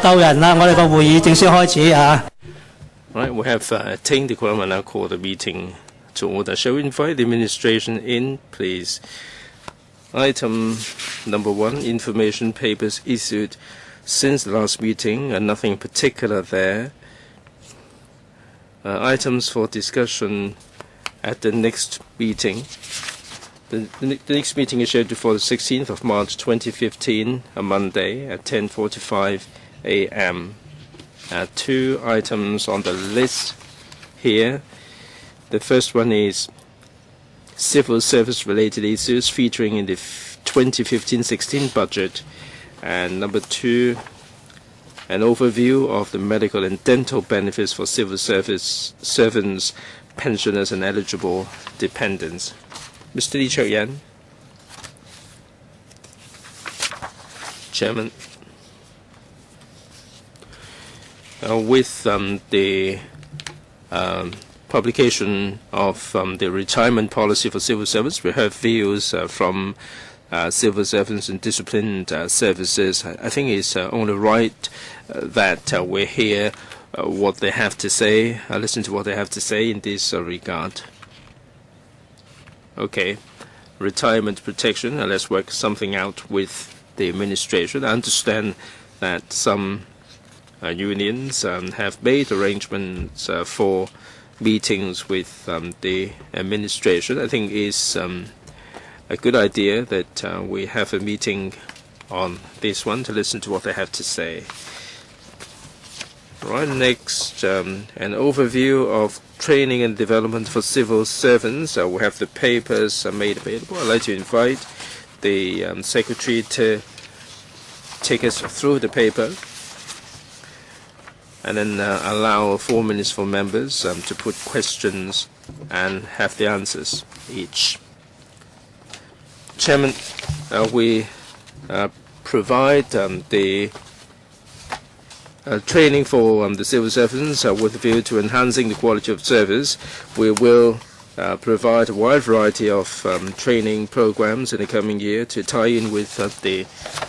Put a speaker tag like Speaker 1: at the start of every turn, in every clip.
Speaker 1: 救人啦！我哋個會議正式開始啊。
Speaker 2: Right, we have attained the quorum and now call the meeting to order. Shall we invite the administration in, please? Item number 1, information papers issued since the last meeting, and nothing particular there. Items for discussion at the next meeting. The next meeting is scheduled for the 16th of March 2015, a Monday at 10:45 a.m. 2 items on the list here. The first one is civil service related issues featuring in the 2015-16 budget, and number 2, an overview of the medical and dental benefits for civil service servants, pensioners and eligible dependents. Mr. Lee Chuk-yan. Chairman. With the publication of the retirement policy for civil service, we have views from civil servants and disciplined services. I think it's only right that we hear what they have to say, listen to what they have to say in this regard. Okay, retirement protection, let's work something out with the administration. I understand that some unions have made arrangements for meetings with the administration. I think it's a good idea that we have a meeting on this one to listen to what they have to say. Right, next, an overview of training and development for civil servants. We have the papers made available. I'd like to invite the Secretary to take us through the paper, and then allow 4 minutes for members to put questions and have the answers each. Chairman, we provide the training for the civil servants with a view to enhancing the quality of service. We will provide a wide variety of training programs in the coming year to tie in with the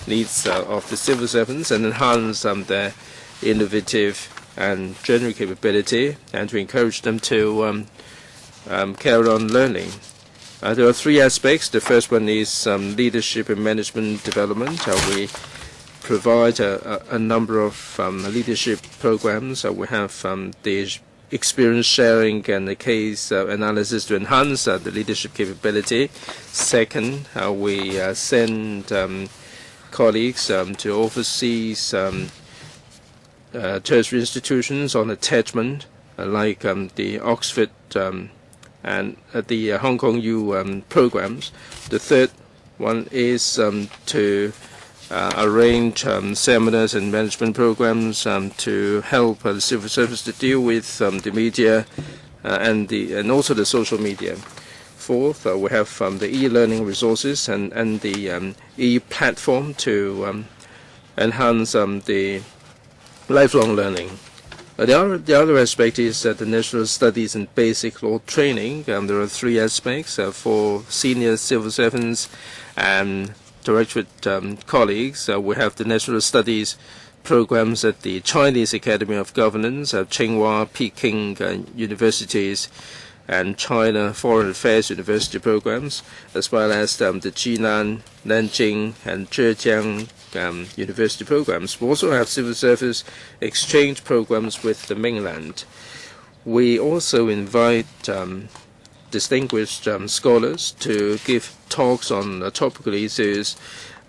Speaker 2: needs of the civil servants and enhance their innovative and general capability, and to encourage them to carry on learning. There are 3 aspects. The first one is leadership and management development. We provide a number of leadership programs. We have the experience sharing and the case analysis to enhance the leadership capability. Second, we send colleagues to overseas tertiary institutions on attachment, like the Oxford and the Hong Kong U programs. The third one is to arrange seminars and management programs to help the civil service to deal with the media and also the social media. Fourth, we have the e-learning resources and the e-platform to enhance the lifelong learning. The other aspect is the national studies and basic law training. There are 3 aspects for senior civil servants and directorate colleagues. We have the national studies programs at the Chinese Academy of Governance, Tsinghua, Peking universities, and China Foreign Affairs University programs, as well as the Jinan, Nanjing, and Zhejiang university programs. We also have civil service exchange programs with the mainland. We also invite distinguished scholars to give talks on topical issues,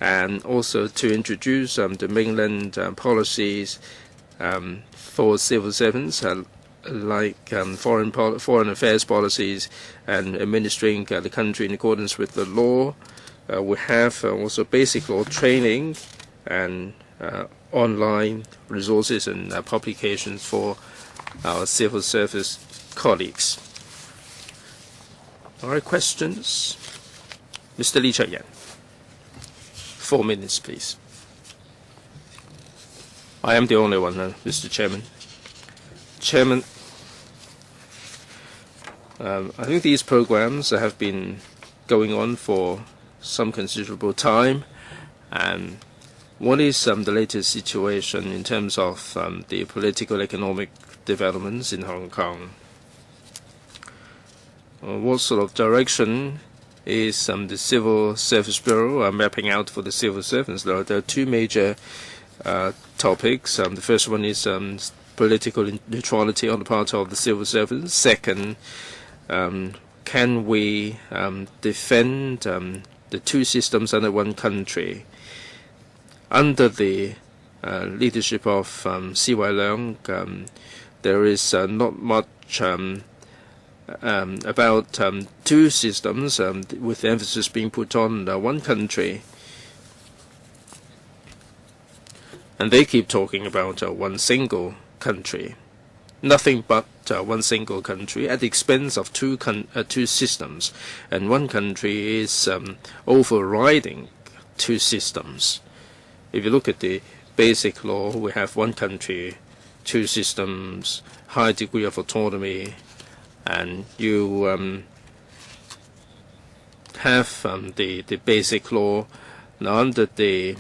Speaker 2: and also to introduce the mainland policies for civil servants, like foreign affairs policies and administering the country in accordance with the law. We have also basic law training and online resources and publications for our civil service colleagues. All right, questions? Mr. Lee Chuk-yan. 4 minutes, please. I am the only one, Mr. Chairman. Chairman, I think these programs have been going on for some considerable time, and what is the latest situation in terms of the political economic developments in Hong Kong? What sort of direction is the Civil Service Bureau mapping out for the civil servants? There are two major topics. The first one is political neutrality on the part of the civil servants. Second, can we defend the two systems under one country? Under the leadership of C.Y. Leung, there is not much about two systems, with emphasis being put on one country. And they keep talking about one single country. Nothing but one single country at the expense of two systems. And one country is overriding two systems. If you look at the basic law, we have one country, two systems, high degree of autonomy, and you have the basic law. Now, under the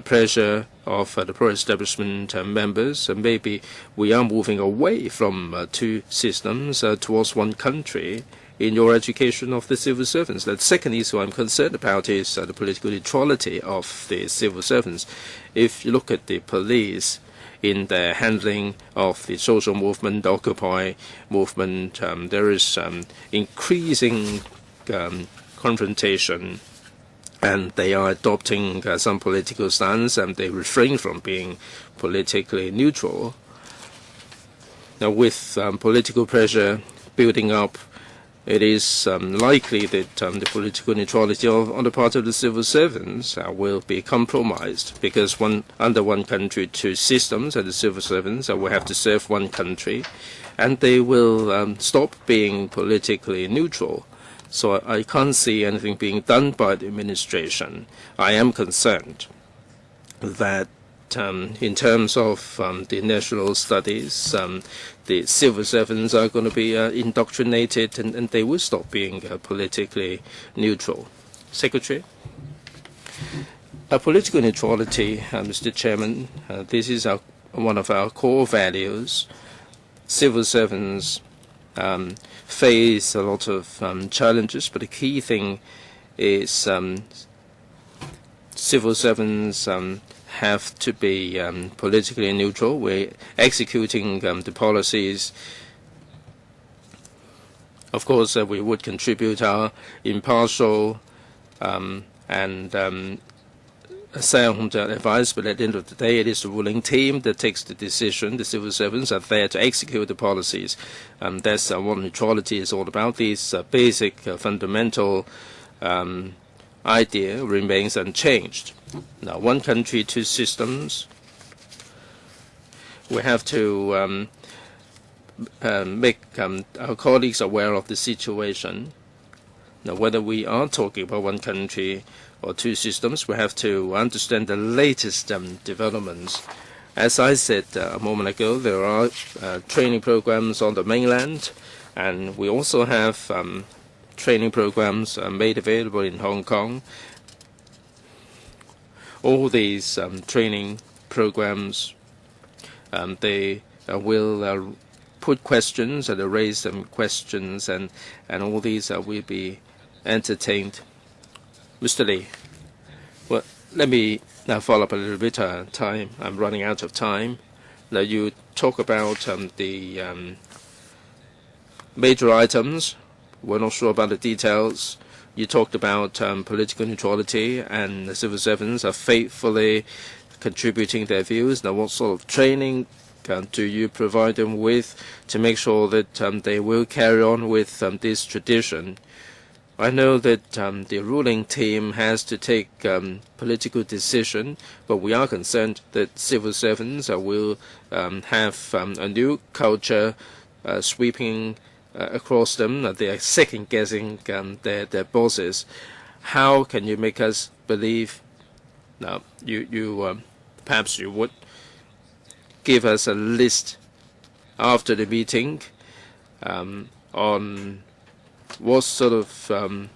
Speaker 2: pressure of the pro-establishment members, maybe we are moving away from two systems towards one country in your education of the civil servants. The second issue I'm concerned about is the political neutrality of the civil servants. If you look at the police in the handling of the social movement, the Occupy movement, there is increasing confrontation, and they are adopting some political stance, and they refrain from being politically neutral. Now, with political pressure building up, it is likely that the political neutrality on the part of the civil servants will be compromised, because under one country, two systems, and the civil servants will have to serve one country, and they will stop being politically neutral. So I can't see anything being done by the administration. I am concerned that in terms of the national studies, the civil servants are going to be indoctrinated, and they will stop being politically neutral. Secretary? Political neutrality, Mr. Chairman, this is one of our core values. Civil servants face a lot of challenges, but the key thing is civil servants have to be politically neutral. We're executing the policies. Of course, we would contribute our impartial and sound advice, but at the end of the day, it is the ruling team that takes the decision. The civil servants are there to execute the policies. That's what neutrality is all about. This basic, fundamental idea remains unchanged. Now, one country, two systems. We have to make our colleagues aware of the situation. Now, whether we are talking about one country or two systems, we have to understand the latest developments. As I said a moment ago, there are training programs on the mainland, and we also have training programs made available in Hong Kong. All these training programs, they will put questions and raise some questions, and all these will be entertained. Mr. Lee, well, let me now follow up a little bit. Time, I'm running out of time. Now, you talk about the major items. We're not sure about the details. You talked about political neutrality, and the civil servants are faithfully contributing their views. Now, what sort of training do you provide them with to make sure that they will carry on with this tradition? I know that the ruling team has to take political decision, but we are concerned that civil servants will have a new culture sweeping across them. They are second-guessing their bosses. How can you make us believe? Now, you perhaps you would give us a list after the meeting on what sort of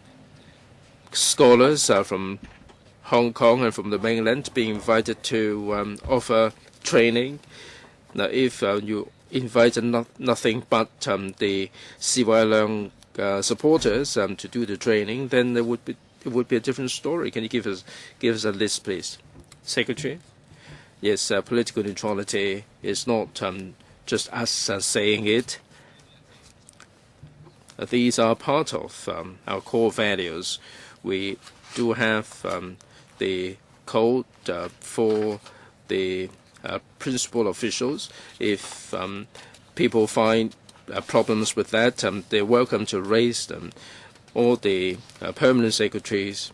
Speaker 2: scholars from Hong Kong and from the mainland being invited to offer training. Now, if you invite nothing but the CY Leung supporters to do the training, then it would be a different story. Can you give us a list, please, Secretary? Yes, political neutrality is not just us saying it. These are part of our core values. We do have the code for the principal officials. If people find problems with that, they're welcome to raise them. All the permanent secretaries,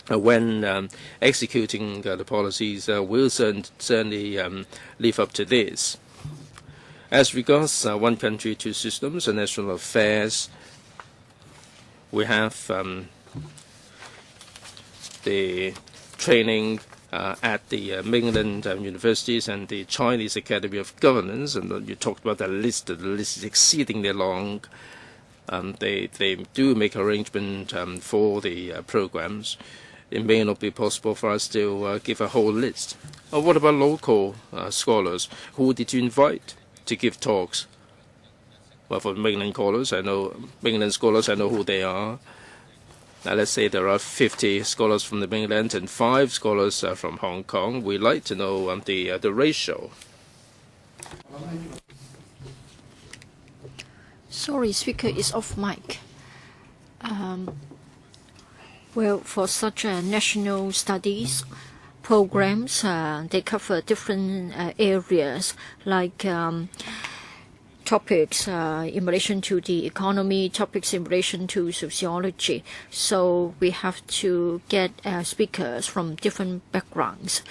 Speaker 2: when executing the policies, will certainly live up to this. As regards one country, two systems and national affairs, we have the training at the mainland universities and the Chinese Academy of Governance, and you talked about the list. The list is exceedingly long. They do make arrangement for the programs. It may not be possible for us to give a whole list. What about local scholars? Who did you invite to give talks? Well, for mainland scholars, I know who they are. Now, let's say there are 50 scholars from the mainland and 5 scholars from Hong Kong. We'd like to know the ratio.
Speaker 3: Sorry, speaker is off mic. Well, for such national studies programs, they cover different areas like topics in relation to the economy, topics in relation to sociology. So we have to get speakers from different backgrounds.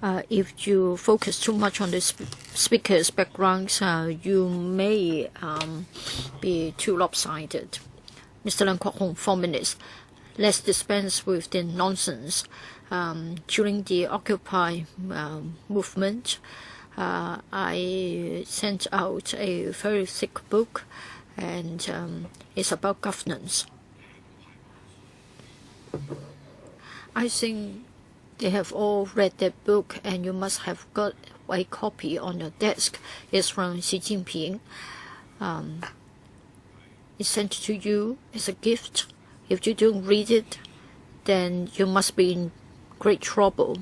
Speaker 3: If you focus too much on the speakers' backgrounds, you may be too lopsided. Mr. Leung Kwok Hong, 4 minutes. Let's dispense with the nonsense. During the Occupy movement, I sent out a very thick book, and it's about governance. I think they have all read that book, and you must have got a copy on your desk. It's from Xi Jinping. It's sent to you as a gift. If you don't read it, then you must be in great trouble.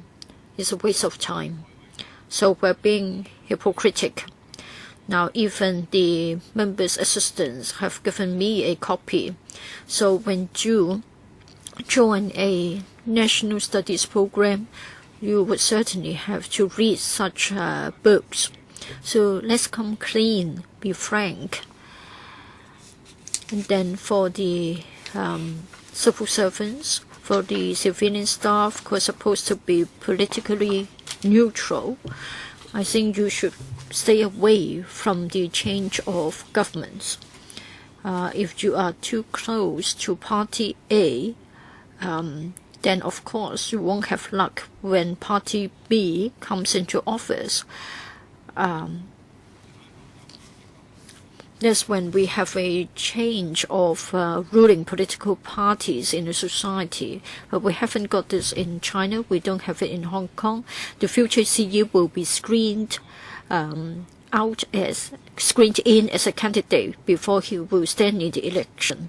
Speaker 3: It's a waste of time. So we're being hypocritical. Now even the members' assistants have given me a copy. So when you join a national studies program, you would certainly have to read such books. So let's come clean, be frank. And then for the civil servants, for the civilian staff who are supposed to be politically neutral, I think you should stay away from the change of governments. If you are too close to Party A, then of course you won't have luck when Party B comes into office. That's when we have a change of ruling political parties in the society. But we haven't got this in China. We don't have it in Hong Kong. The future CEO will be screened in as a candidate before he will stand in the election.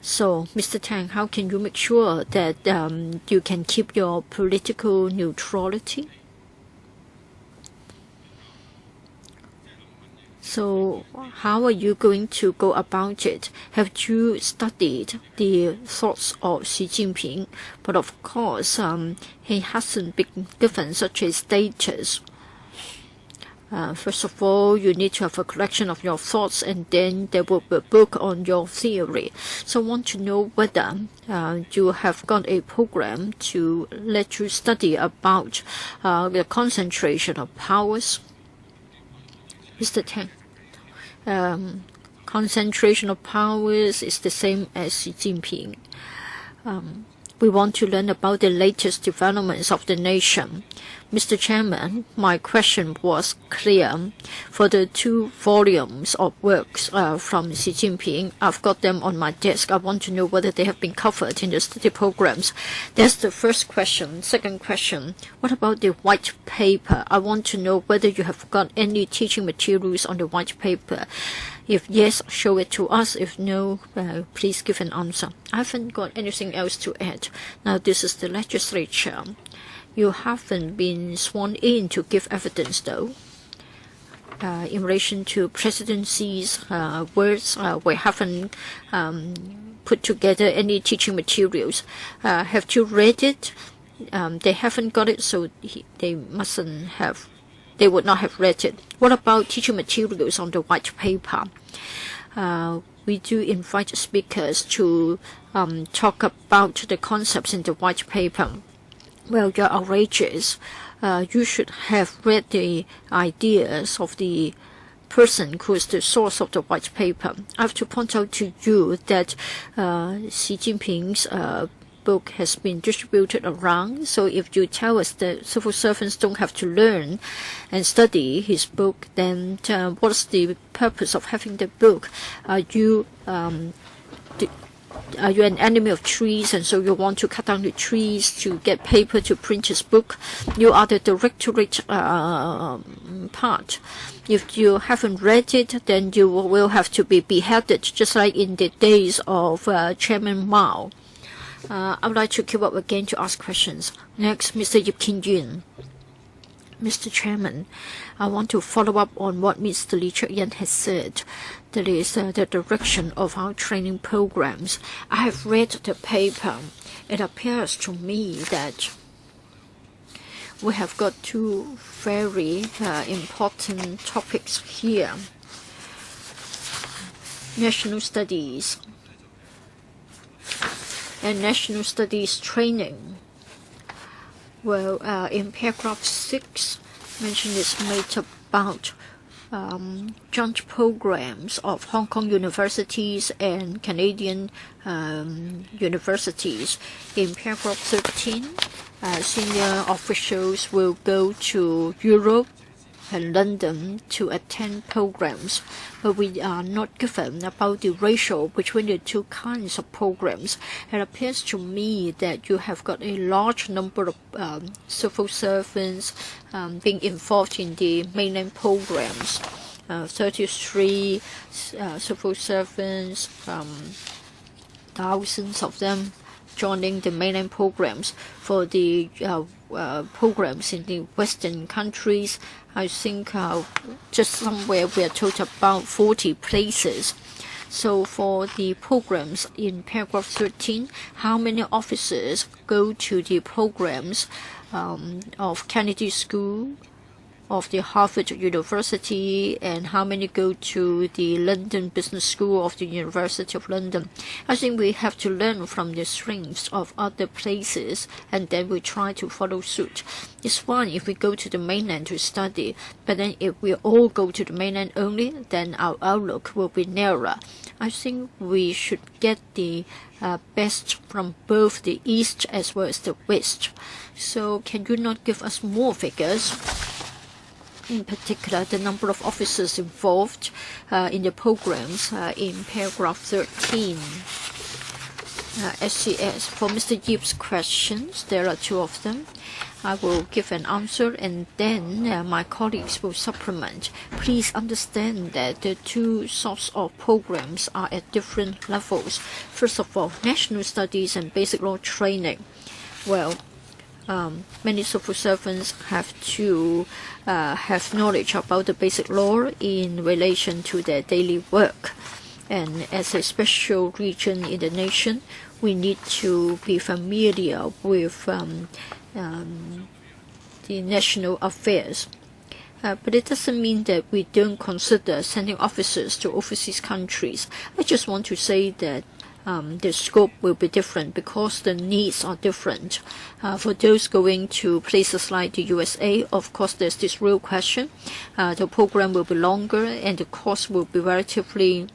Speaker 3: So, Mr. Tang, how can you make sure that you can keep your political neutrality? So how are you going to go about it? Have you studied the thoughts of Xi Jinping? But of course, he hasn't been given such a status. First of all, you need to have a collection of your thoughts, and then there will be a book on your theory. So I want to know whether you have got a program to let you study about the concentration of powers. Mr. Tang, concentration of powers is the same as Xi Jinping. We want to learn about the latest developments of the nation. Mr. Chairman, my question was clear. For the 2 volumes of works from Xi Jinping, I've got them on my desk. I want to know whether they have been covered in the study programs. That's the first question. Second question, what about the white paper? I want to know whether you have got any teaching materials on the white paper. If yes, show it to us. If no, please give an answer. I haven't got anything else to add. Now, this is the legislature. You haven't been sworn in to give evidence, though. In relation to presidency's words, we haven't put together any teaching materials. Have you read it? They haven't got it, so they would not have read it. What about teaching materials on the white paper? We do invite speakers to talk about the concepts in the white paper. Well, you're outrageous. You should have read the ideas of the person who is the source of the white paper. I have to point out to you that Xi Jinping's book has been distributed around. So if you tell us that civil servants don't have to learn and study his book, then what's the purpose of having the book? Are you an enemy of trees, and so you want to cut down the trees to get paper to print his book? You are the directorate part. If you haven't read it, then you will have to be beheaded, just like in the days of Chairman Mao. I would like to queue up again to ask questions. Next, Mr. Yip Kin Yun. Mr. Chairman, I want to follow up on what Mr. Lee Chuk-yen has said. That is the direction of our training programs. I have read the paper. It appears to me that we have got 2 very important topics here. National studies and national studies training. Well, in paragraph 6, mention is made about joint programs of Hong Kong universities and Canadian universities. In paragraph 13, senior officials will go to Europe and London to attend programs, but we are not given about the ratio between the 2 kinds of programs. It appears to me that you have got a large number of civil servants being involved in the mainland programs. 33 civil servants, thousands of them joining the mainland programs. For the programs in the Western countries, I think just somewhere we are told about 40 places. So for the programs in paragraph 13, how many officers go to the programs of Kennedy School, of the Harvard University, and how many go to the London Business School of the University of London? I think we have to learn from the strengths of other places, and then we try to follow suit. It's fine if we go to the mainland to study, but then if we all go to the mainland only, then our outlook will be narrower. I think we should get the best from both the East as well as the West. So can you not give us more figures? In particular, the number of officers involved in the programs in paragraph 13. SCS. For Mr. Yip's questions, there are 2 of them. I will give an answer, and then my colleagues will supplement. Please understand that the 2 sorts of programs are at different levels. First of all, national studies and basic law training. Well, many civil servants have to have knowledge about the basic law in relation to their daily work. And as a special region in the nation, we need to be familiar with the national affairs. But it doesn't mean that we don't consider sending officers to overseas countries. I just want to say that the scope will be different because the needs are different. For those going to places like the USA, of course, there's this real question. The program will be longer and the cost will be relatively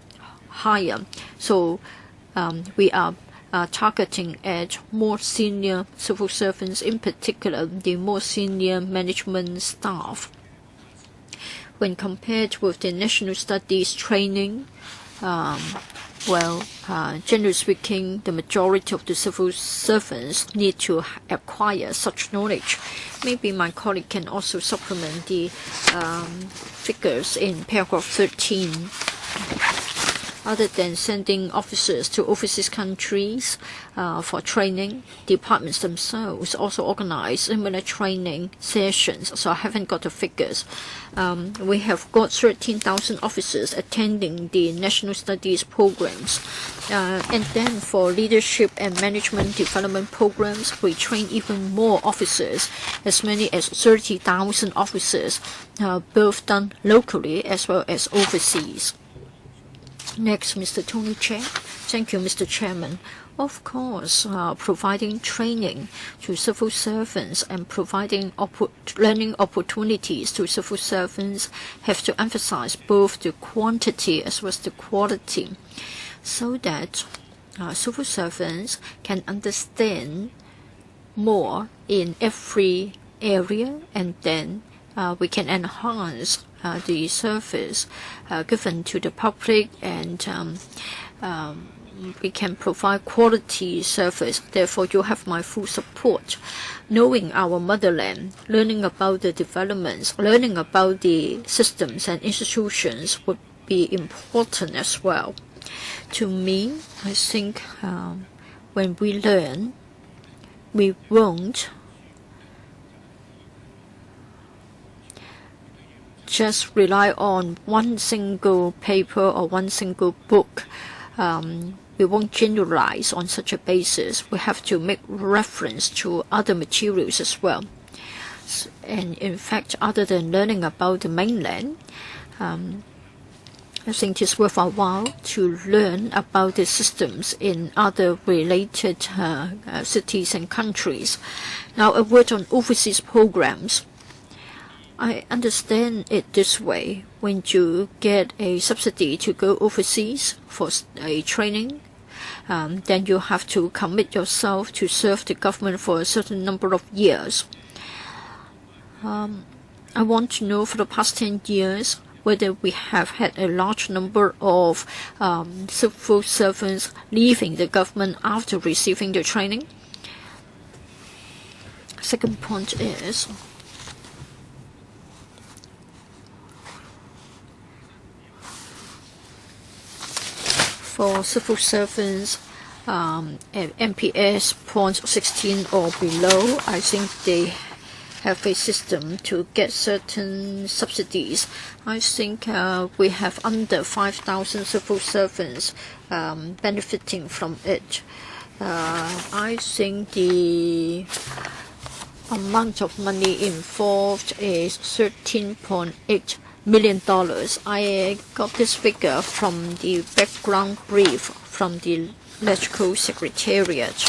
Speaker 3: higher. So we are targeting at more senior civil servants, in particular the more senior management staff. When compared with the national studies training, generally speaking, the majority of the civil servants need to acquire such knowledge. Maybe my colleague can also supplement the figures in paragraph 13. Other than sending officers to overseas countries for training, departments themselves also organize similar training sessions. So I haven't got the figures. We have got 13,000 officers attending the national studies programs. And then for leadership and management development programs, we train even more officers, as many as 30,000 officers, both done locally as well as overseas. Next, Mr. Tony Chair. Thank you, Mr. Chairman. Of course, providing training to civil servants and providing learning opportunities to civil servants have to emphasize both the quantity as well as the quality, so that civil servants can understand more in every area, and then we can enhance the service given to the public, and we can provide quality service. Therefore, you have my full support. Knowing our motherland, learning about the developments, learning about the systems and institutions would be important as well. To me, I think when we learn, we won't just rely on one single paper or one single book. We won't generalize on such a basis. We have to make reference to other materials as well. And in fact, other than learning about the mainland, I think it's worth a while to learn about the systems in other related cities and countries. Now, a word on overseas programs. I understand it this way. When you get a subsidy to go overseas for a training, then you have to commit yourself to serve the government for a certain number of years. I want to know for the past 10 years whether we have had a large number of civil servants leaving the government after receiving the training. Second point is, for civil servants, MPS points 16 or below, I think they have a system to get certain subsidies. I think we have under 5,000 civil servants benefiting from it. I think the amount of money involved is $13.8 million. I got this figure from the background brief from the Electrical Secretariat.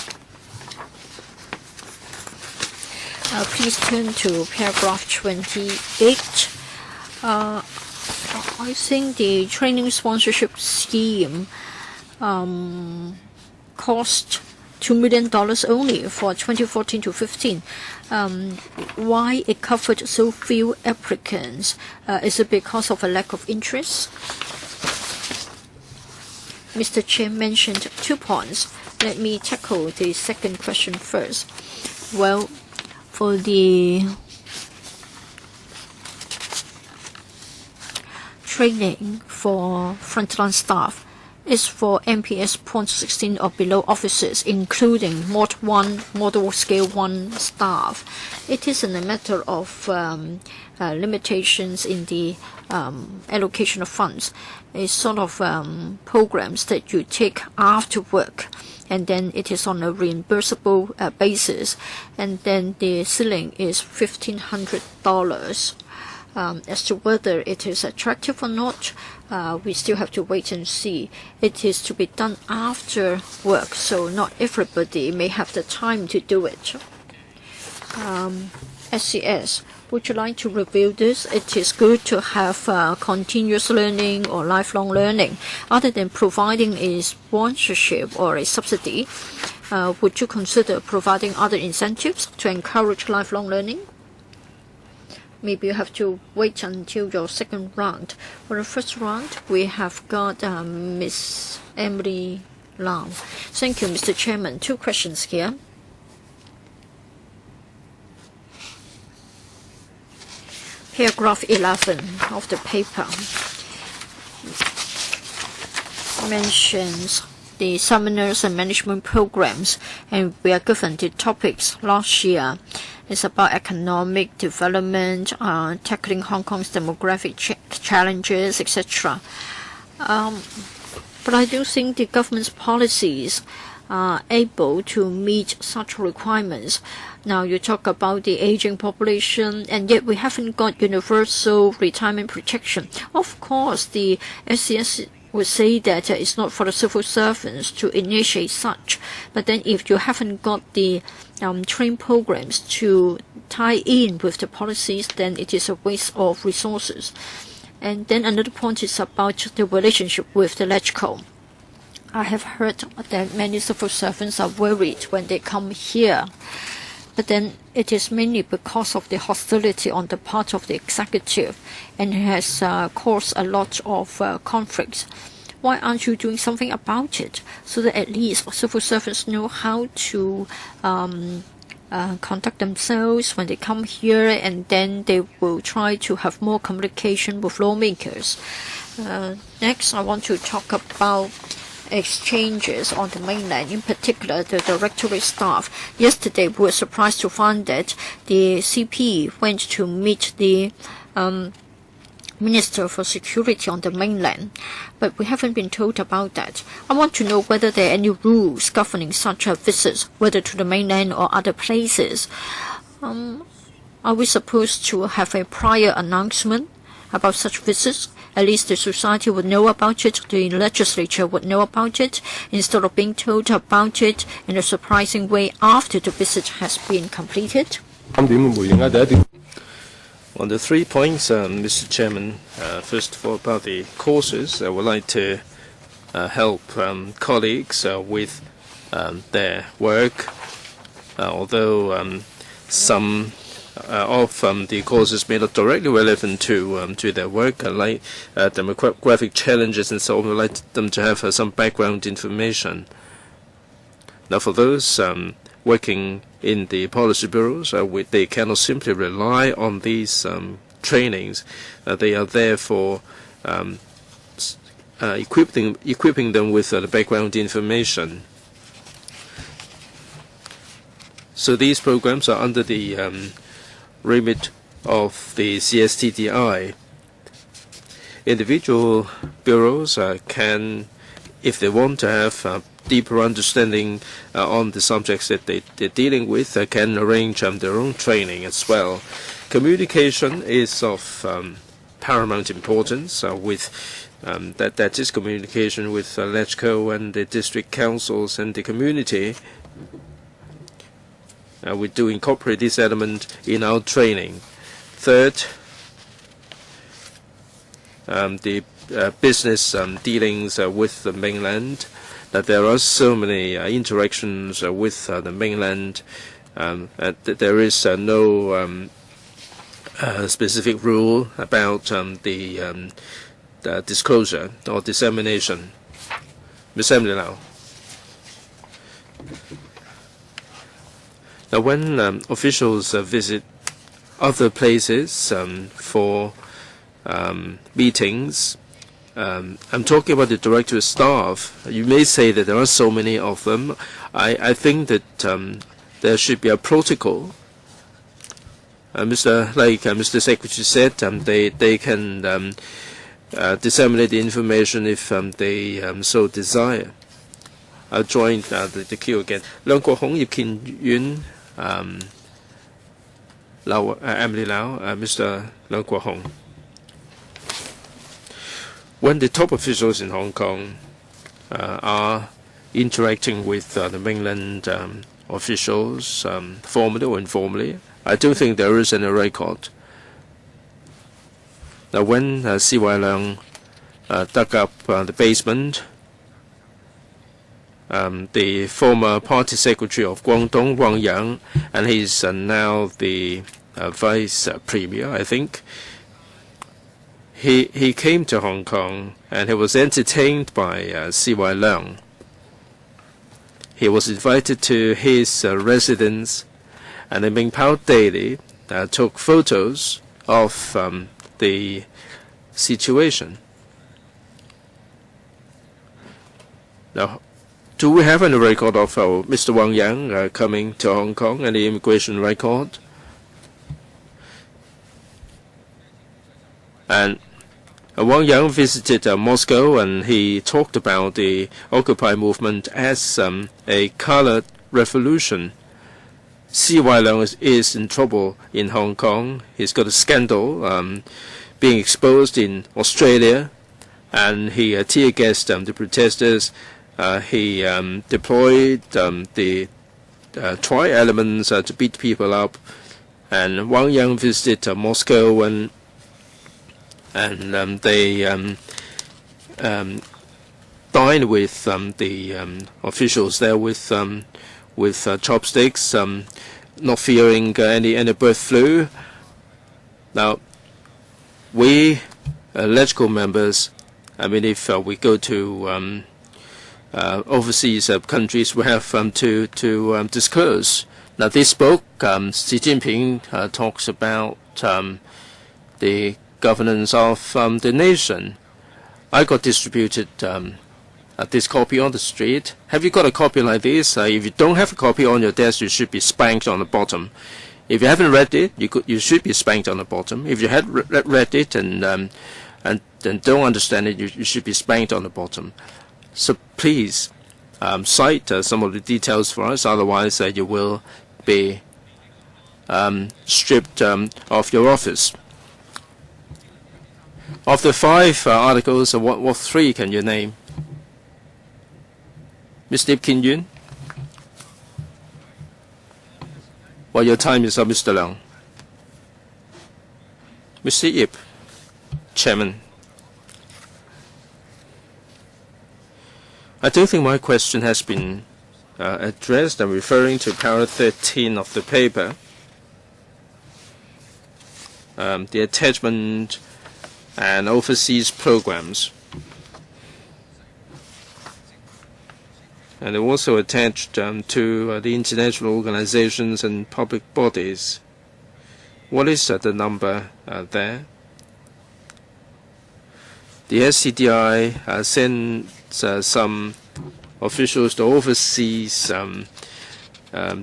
Speaker 3: Please turn to paragraph 28. I think the training sponsorship scheme cost $2 million only for 2014 to 15. Why it covered so few applicants? Is it because of a lack of interest? Mr. Chen mentioned 2 points. Let me tackle the second question first. Well, for the training for frontline staff is for MPS point 16 or below officers, including Mod 1, Model Scale 1 staff. It isn't a matter of limitations in the allocation of funds. It's sort of programs that you take after work, and then it is on a reimbursable basis, and then the ceiling is $1,500. As to whether it is attractive or not, we still have to wait and see. It is to be done after work, so not everybody may have the time to do it. SCS, Would you like to review this? It is good to have continuous learning or lifelong learning. Other than providing a sponsorship or a subsidy, would you consider providing other incentives to encourage lifelong learning? Maybe you have to wait until your second round. For the first round, we have got Miss Emily Lam. Thank you, Mr. Chairman. 2 questions here. Paragraph 11 of the paper mentions the seminars and management programs, and we are given the topics last year. It's about economic development, tackling Hong Kong's demographic challenges, etc. But I do think the government's policies are able to meet such requirements. Now you talk about the aging population, and yet we haven't got universal retirement protection. Of course, the SCS would say that it's not for the civil servants to initiate such. But then if you haven't got the trained programs to tie in with the policies, then it is a waste of resources. And then another point is about the relationship with the LegCo. I have heard that many civil servants are worried when they come here. But then it is mainly because of the hostility on the part of the executive, and it has caused a lot of conflicts. Why aren't you doing something about it, so that at least civil servants know how to conduct themselves when they come here, and then they will try to have more communication with lawmakers? Next, I want to talk about exchanges on the mainland, in particular the directorate staff. Yesterday we were surprised to find that the CP went to meet the Minister for Security on the mainland, but we haven't been told about that. I want to know whether there are any rules governing such visits, whether to the mainland or other places. Are we supposed to have a prior announcement about such visits? At least the society would know about it, the legislature would know about it, instead of being told about it in a surprising way after the visit has been completed.
Speaker 2: On the 3 points, Mr. Chairman, first of all about the courses, I would like to help colleagues with their work, although some of the courses may not directly relevant to their work, like demographic challenges and so on. I'd like them to have some background information. Now, for those working in the policy bureaus, they cannot simply rely on these trainings. They are there for equipping them with the background information. So these programs are under the remit of the CSTDI. Individual bureaus can, if they want to have deeper understanding on the subjects that they're dealing with, can arrange their own training as well. Communication is of paramount importance with that is communication with LegCo and the district councils and the community. We do incorporate this element in our training. Third, the business dealings with the mainland. That there are so many interactions with the mainland. That there is no specific rule about the disclosure or dissemination. Ms. Emily now. Now, when officials visit other places for meetings, I'm talking about the directorate staff. You may say that there are so many of them. I think that there should be a protocol. Mr. Secretary said, they can disseminate the information if they so desire. I'll join the queue again. 梁國雄、葉建遠、Emily Lau, Mr. 梁國雄. When the top officials in Hong Kong are interacting with the mainland officials, formally or informally, I don't think there is any record Now, when C.Y. Leung dug up the basement, the former party secretary of Guangdong, Wang Yang, and he's now the vice premier, I think. He came to Hong Kong and he was entertained by C.Y. Leung. He was invited to his residence, and the Ming Pao Daily took photos of the situation. Now, do we have any record of Mr. Wang Yang coming to Hong Kong, any immigration record? And Wang Yang visited Moscow, and he talked about the Occupy movement as a colored revolution. C.Y. Leung is in trouble in Hong Kong. He's got a scandal being exposed in Australia, and he tear-gassed the protesters. He deployed the tri-elements to beat people up. And Wang Yang visited Moscow, and they dined with the officials there with chopsticks, not fearing any bird flu. Now, we LegCo members, I mean, if we go to overseas countries, we have to disclose. Now, this book, Xi Jinping talks about the governance of the nation. I got distributed this copy on the street. Have you got a copy like this? If you don't have a copy on your desk, you should be spanked on the bottom. If you haven't read it, you should be spanked on the bottom. If you had read it and don't understand it, you should be spanked on the bottom. So please cite some of the details for us. Otherwise, you will be stripped of your office. Of the 5 articles, what 3 can you name? Mr. Ip Kin Yuen? Well, your time is up, Mr. Leung. Mr. Ip, Chairman. I don't think my question has been addressed. I'm referring to paragraph 13 of the paper. The attachment and overseas programs. And they're also attached to the international organizations and public bodies. What is the number there? The SCDI sends some officials to overseas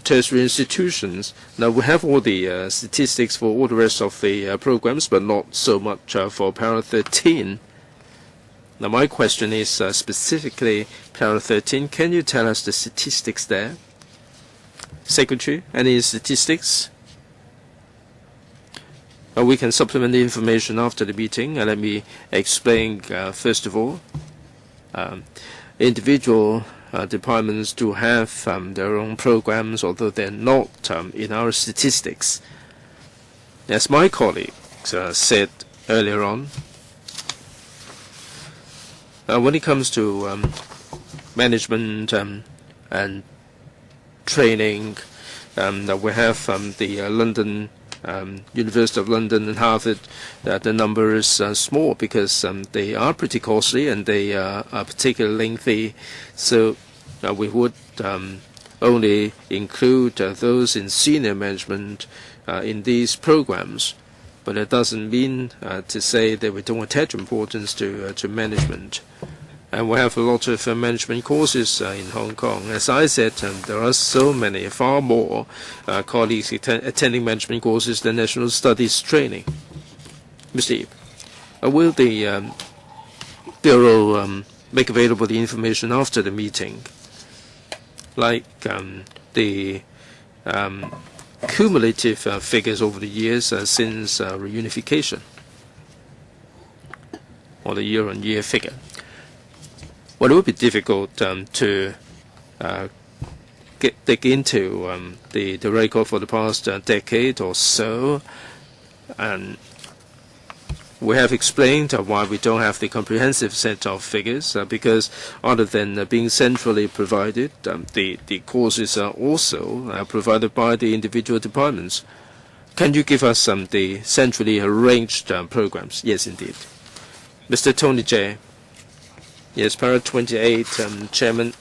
Speaker 2: tertiary institutions. Now, we have all the statistics for all the rest of the programs, but not so much for paragraph 13. Now, my question is specifically paragraph 13. Can you tell us the statistics there? Secretary, any statistics? We can supplement the information after the meeting. Let me explain first of all. Individual departments do have their own programs, although they're not in our statistics. As my colleague said earlier on, when it comes to management and training, we have the London University of London and Harvard. The number is small because they are pretty costly and they are particularly lengthy. So we would only include those in senior management in these programs. But it doesn't mean to say that we don't attach importance to management. And we have a lot of management courses in Hong Kong. As I said, there are so many, far more colleagues attending management courses than national studies training. Mr. Ip, will the Bureau make available the information after the meeting, like the cumulative figures over the years since reunification, or the year-on-year figure? Well, it would be difficult to dig into the record for the past decade or so, and we have explained why we don't have the comprehensive set of figures, because other than being centrally provided, the courses are also provided by the individual departments. Can you give us the centrally arranged programs? Yes, indeed. Mr. Tony J. Yes, Para 28, Chairman.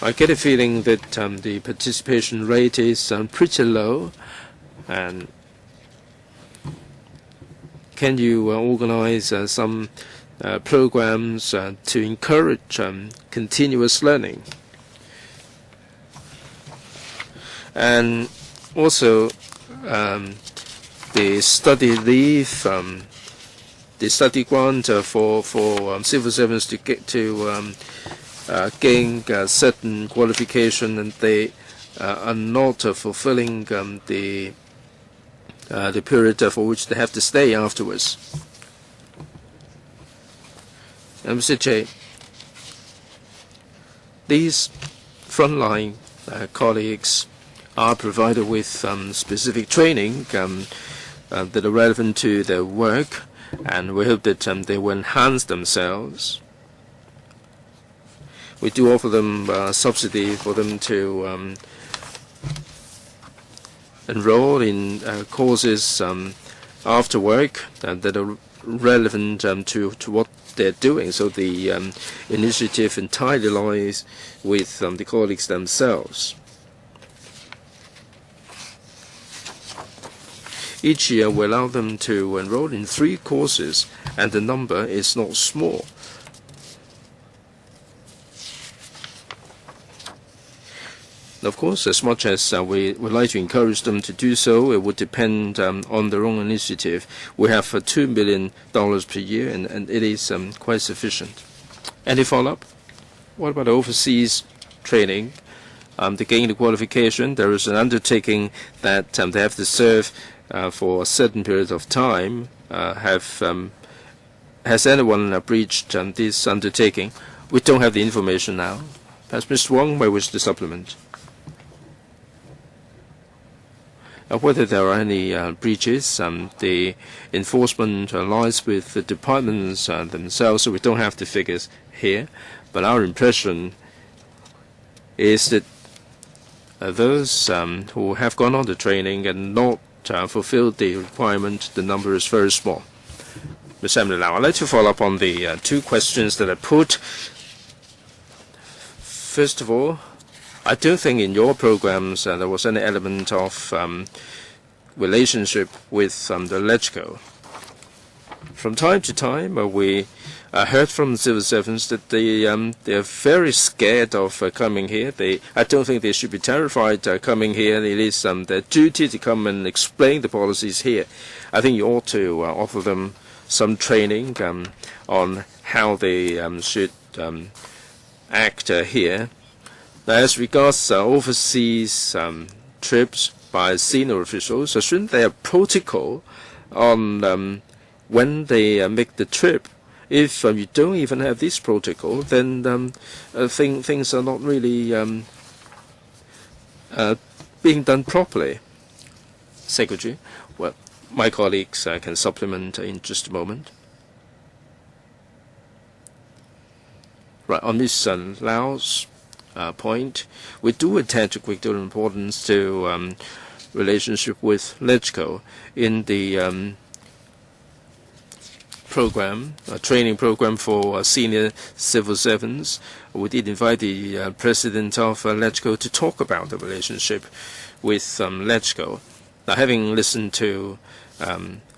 Speaker 2: I get a feeling that the participation rate is pretty low, and can you organize some programs to encourage continuous learning? And also the study leave, the study grant for civil servants to get to gain certain qualification, and they are not fulfilling the period for which they have to stay afterwards. Mr. J, these frontline colleagues are provided with specific training that are relevant to their work, and we hope that they will enhance themselves. We do offer them subsidy for them to enroll in courses after work that are relevant to what they're doing. So the initiative entirely lies with the colleagues themselves. Each year we allow them to enroll in 3 courses, and the number is not small. Of course, as much as we would like to encourage them to do so, it would depend on their own initiative. We have $2 million per year, and it is quite sufficient. Any follow-up? What about overseas training? To gain the qualification, there is an undertaking that they have to serve for a certain period of time. Has anyone breached this undertaking? We don't have the information now. Perhaps Mr. Wong may wish to supplement. Whether there are any breaches, the enforcement lies with the departments themselves, so we don't have the figures here. But our impression is that those who have gone on the training and not fulfilled the requirement, the number is very small. Ms. Emily Lau, I'd like to follow up on the 2 questions that I put. First of all, I don't think in your programs there was any element of relationship with the LegCo. From time to time, we heard from civil servants that they are very scared of coming here. I don't think they should be terrified coming here. It is their duty to come and explain the policies here. I think you ought to offer them some training on how they should act here. Now, as regards overseas trips by senior officials, shouldn't there be a protocol on when they make the trip? If you don't even have this protocol, then things are not really being done properly. Secretary, well, my colleagues can supplement in just a moment. Right, on Ms. Lau's point, we do attach a great deal of importance to relationship with LegCo in the program, a training program for senior civil servants. We did invite the president of LegCo to talk about the relationship with LegCo. Now, having listened to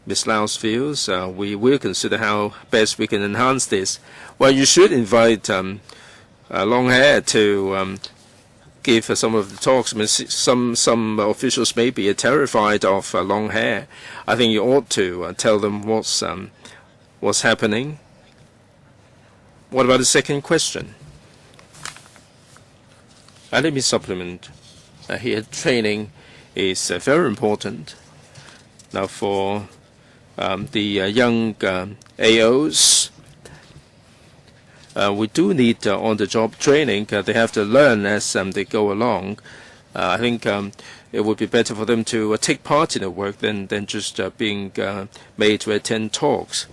Speaker 2: Ms. Lau's views, we will consider how best we can enhance this. Well, you should invite long hair to give some of the talks. I mean, some officials may be terrified of long hair. I think you ought to tell them what's happening. What about the second question? Let me supplement. Here, training is very important. Now, for the young AOs, we do need on-the-job training. They have to learn as they go along. I think it would be better for them to take part in the work than just being made to attend talks.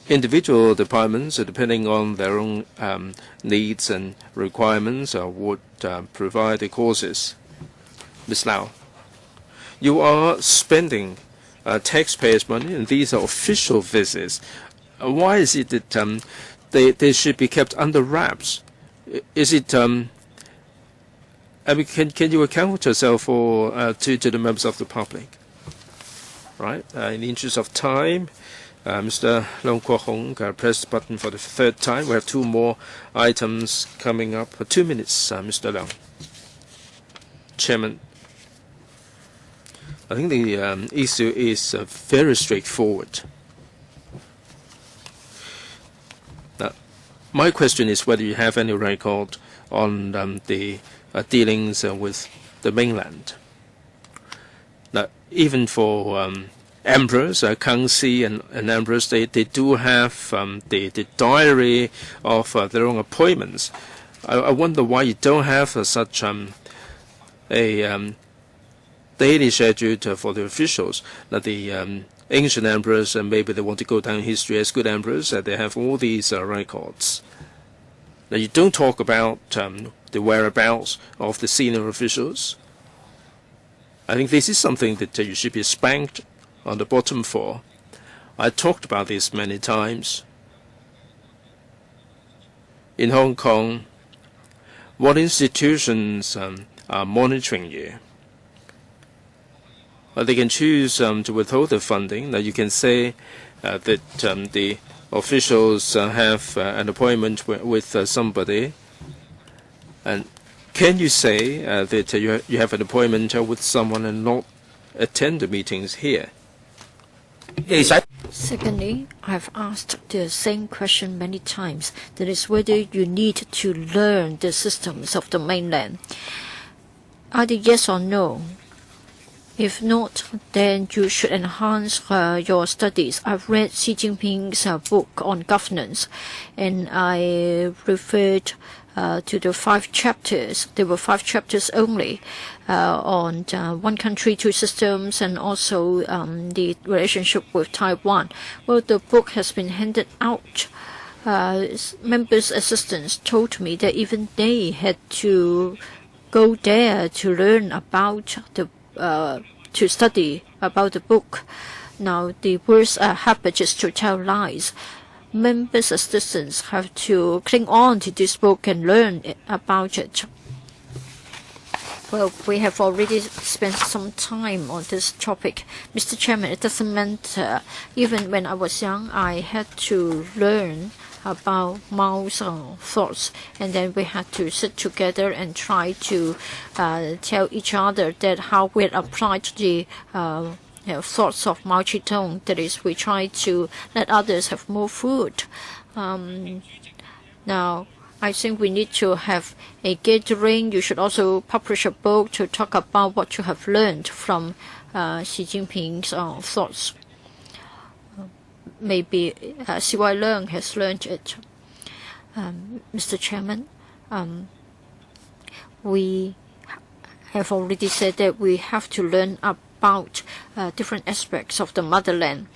Speaker 2: Individual departments, depending on their own needs and requirements, would provide the courses. Ms. Lau, you are spending taxpayers' money, and these are official visits. Why is it that they should be kept under wraps? Is it? I mean, can you account yourself for to the members of the public? Right. In the interest of time, Mr. Leung Kwok-hong press the button for the third time. We have 2 more items coming up. For 2 minutes, Mr. Leung. Chairman, I think the issue is very straightforward. Now, my question is whether you have any record on the dealings with the mainland. Now, even for emperors, Kangxi and emperors, they do have the diary of their own appointments. I wonder why you don't have such a daily schedule for the officials. That the ancient emperors, and maybe they want to go down in history as good emperors, they have all these records. Now, you don't talk about the whereabouts of the senior officials. I think this is something that you should be spanked on the bottom for. I talked about this many times. In Hong Kong, what institutions are monitoring you? They can choose to withhold the funding. Now, you can say that the officials have an appointment with somebody, and can you say that you have an appointment with someone and not attend the meetings here?
Speaker 3: Secondly, I've asked the same question many times. That is whether you need to learn the systems of the mainland. Either yes or no. If not, then you should enhance your studies. I've read Xi Jinping's book on governance, and I referred to the 5 chapters. There were 5 chapters only on one country, 2 systems, and also the relationship with Taiwan. Well, the book has been handed out. Members' assistants told me that even they had to go there to learn about the to study about the book. Now, the worst habit is to tell lies. Members' assistants have to cling on to this book and learn about it. Well, we have already spent some time on this topic. Mr. Chairman, it doesn't matter. Even when I was young, I had to learn about Mao's thoughts, and then we had to sit together and try to tell each other that how we applied the thoughts of Mao Zedong. That is, we try to let others have more food. Now, I think we need to have a gathering. You should also publish a book to talk about what you have learned from Xi Jinping's thoughts. Maybe C.Y. Leung has learned it. Mr. Chairman, we have already said that we have to learn about different aspects of the motherland,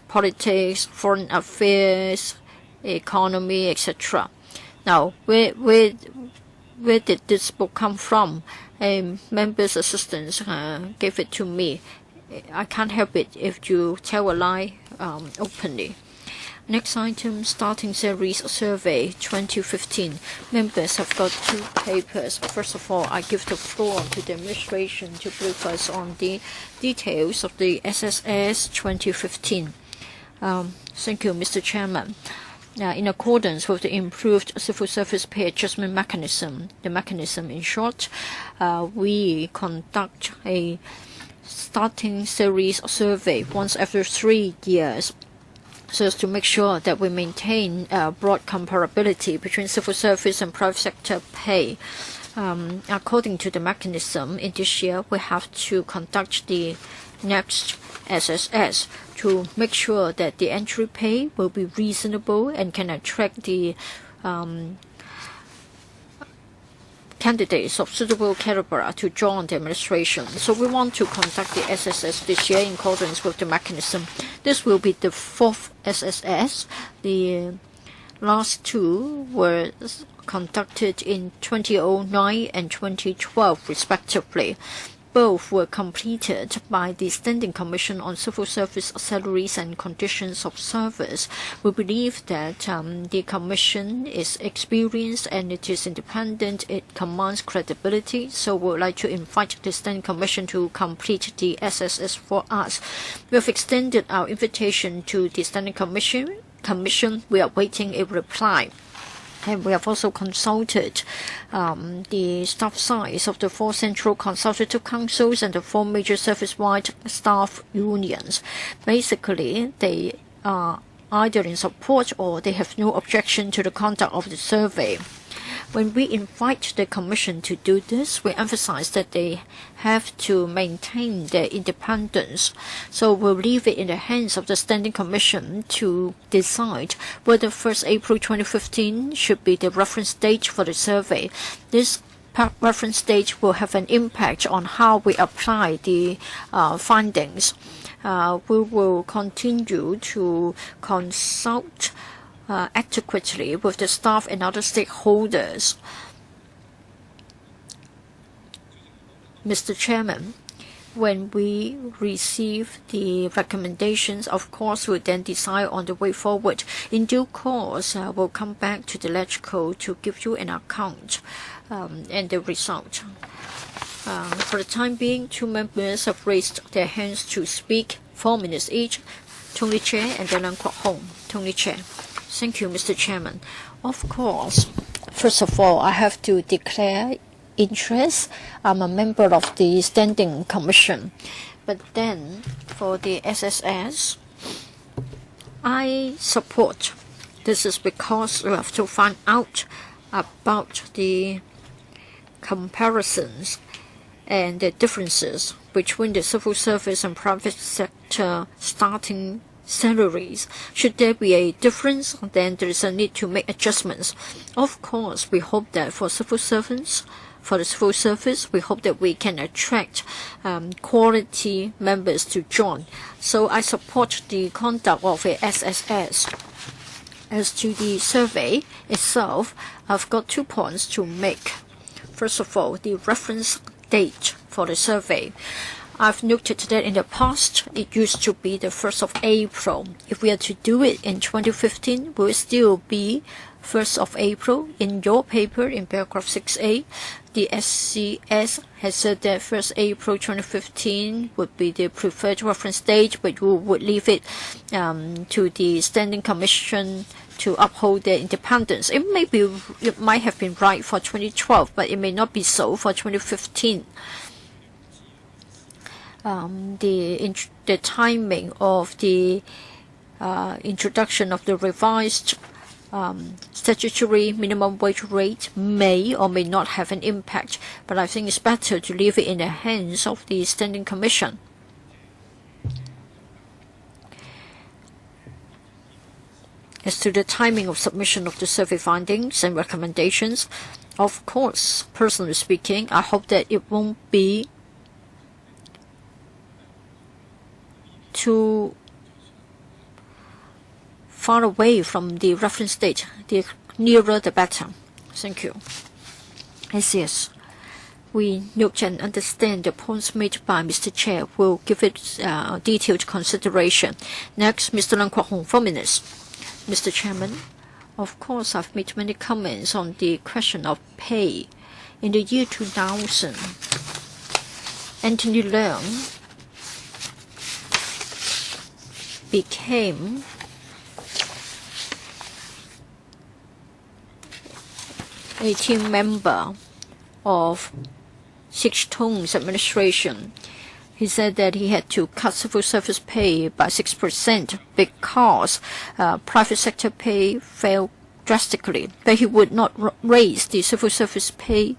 Speaker 3: politics, foreign affairs, economy, etc. Now, where did this book come from? A member's assistants gave it to me. I can't help it if you tell a lie openly. Next item, starting series survey 2015. Members have got 2 papers. First of all, I give the floor to the administration to brief us on the details of the SSS 2015. Thank you, Mr. Chairman. In accordance with the improved civil service pay adjustment mechanism, the mechanism in short, we conduct a starting series survey once every 3 years, so as to make sure that we maintain broad comparability between civil service and private sector pay. According to the mechanism, in this year we have to conduct the next SSS to make sure that the entry pay will be reasonable and can attract the candidates of suitable caliber to join the administration. So we want to conduct the SSS this year in accordance with the mechanism. This will be the 4th SSS. The last 2 were conducted in 2009 and 2012 respectively. Both were completed by the Standing Commission on Civil Service Salaries and Conditions of Service. We believe that the Commission is experienced and it is independent. It commands credibility. So we would like to invite the Standing Commission to complete the SSS for us. We have extended our invitation to the Standing Commission. We are waiting a reply. And we have also consulted the staff size of the 4 central consultative councils and the 4 major service-wide staff unions. Basically, they are either in support or they have no objection to the conduct of the survey. When we invite the Commission to do this, we emphasize that they have to maintain their independence. So we'll leave it in the hands of the Standing Commission to decide whether 1st April 2015 should be the reference date for the survey. This reference date will have an impact on how we apply the findings. We will continue to consult adequately with the staff and other stakeholders. Mr. Chairman, when we receive the recommendations, of course, we'll then decide on the way forward. In due course, we'll come back to the LegCo to give you an account and the result. For the time being, 2 members have raised their hands to speak, 4 minutes each. Tony Chair and then Leung Kwok Hong. Tony Chair. Thank you, Mr. Chairman. Of course, first of all, I have to declare interest. I'm a member of the Standing Commission. But then, for the SSS, I support. This is because we have to find out about the comparisons and the differences between the civil service and private sector starting salaries. Should there be a difference, then there is a need to make adjustments. Of course, we hope that for civil servants, for the civil service, we hope that we can attract quality members to join. So I support the conduct of a SSS. As to the survey itself, I've got 2 points to make. First of all, the reference date for the survey. I've noted that in the past, it used to be the 1st of April. If we are to do it in 2015, will it still be 1st of April? In your paper, in paragraph 6A, the SCS has said that 1st April 2015 would be the preferred reference date, but we would leave it to the Standing Commission to uphold their independence. It might have been right for 2012, but it may not be so for 2015. The timing of the introduction of the revised statutory minimum wage rate may or may not have an impact, but I think it's better to leave it in the hands of the Standing Commission. As to the timing of submission of the survey findings and recommendations, of course, personally speaking, I hope that it won't be too far away from the reference date. The nearer the better. Thank you. Yes. We note and understand the points made by Mr. Chair. We'll give it detailed consideration. Next, Mr. Leung Kwok Hong, 4 minutes. Mr. Chairman, of course, I've made many comments on the question of pay. In the year 2000, Anthony Leung became a team member of Sik Tung's administration. He said that he had to cut civil service pay by 6% because private sector pay fell drastically. But he would not raise the civil service pay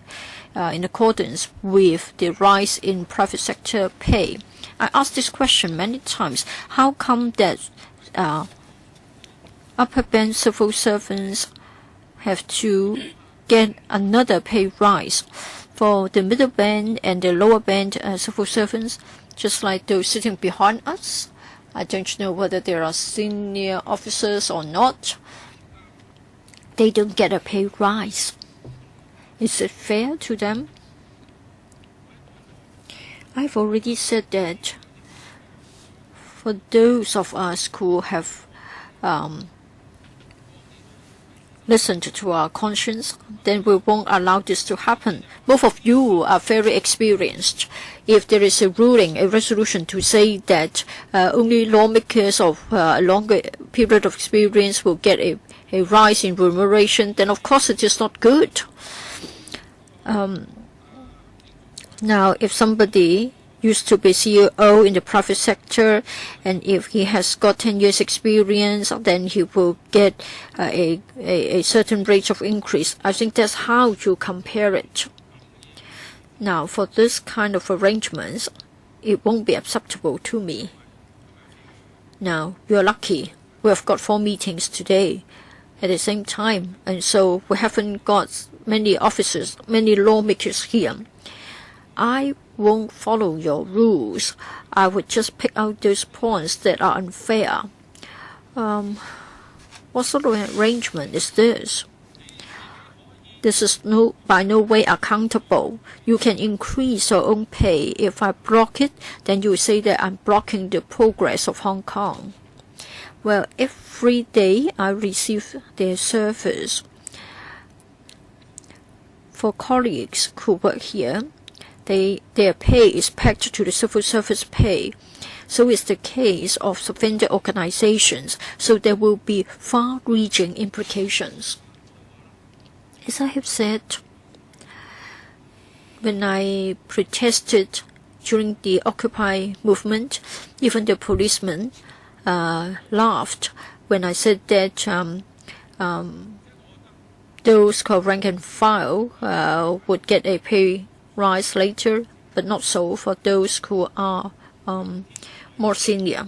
Speaker 3: in accordance with the rise in private sector pay. I asked this question many times. How come that upper band civil servants have to get another pay rise. For the middle band and the lower band civil servants, just like those sitting behind us, I don't know whether they are senior officers or not, they don't get a pay rise. Is it fair to them? I've already said that for those of us who have listened to our conscience, then we won't allow this to happen. Both of you are very experienced. If there is a ruling, a resolution to say that only lawmakers of a longer period of experience will get a rise in remuneration, then of course it is not good. Now, if somebody used to be CEO in the private sector, and if he has got 10 years experience, then he will get a certain rate of increase. I think that's how you compare it. Now, for this kind of arrangements, it won't be acceptable to me. Now, you're lucky. We have got 4 meetings today at the same time, and so we haven't got many officers, many lawmakers here. I won't follow your rules. I would just pick out those points that are unfair. What sort of arrangement is this? This is by no way accountable. You can increase your own pay. If I block it, then you say that I'm blocking the progress of Hong Kong. Well, every day I receive their service. For colleagues who work here, their pay is pegged to the civil service pay. So is the case of vendor organizations, so there will be far-reaching implications. As I have said, when I protested during the Occupy movement, even the policemen laughed when I said that those called rank and file would get a pay rise later, but not so for those who are more senior.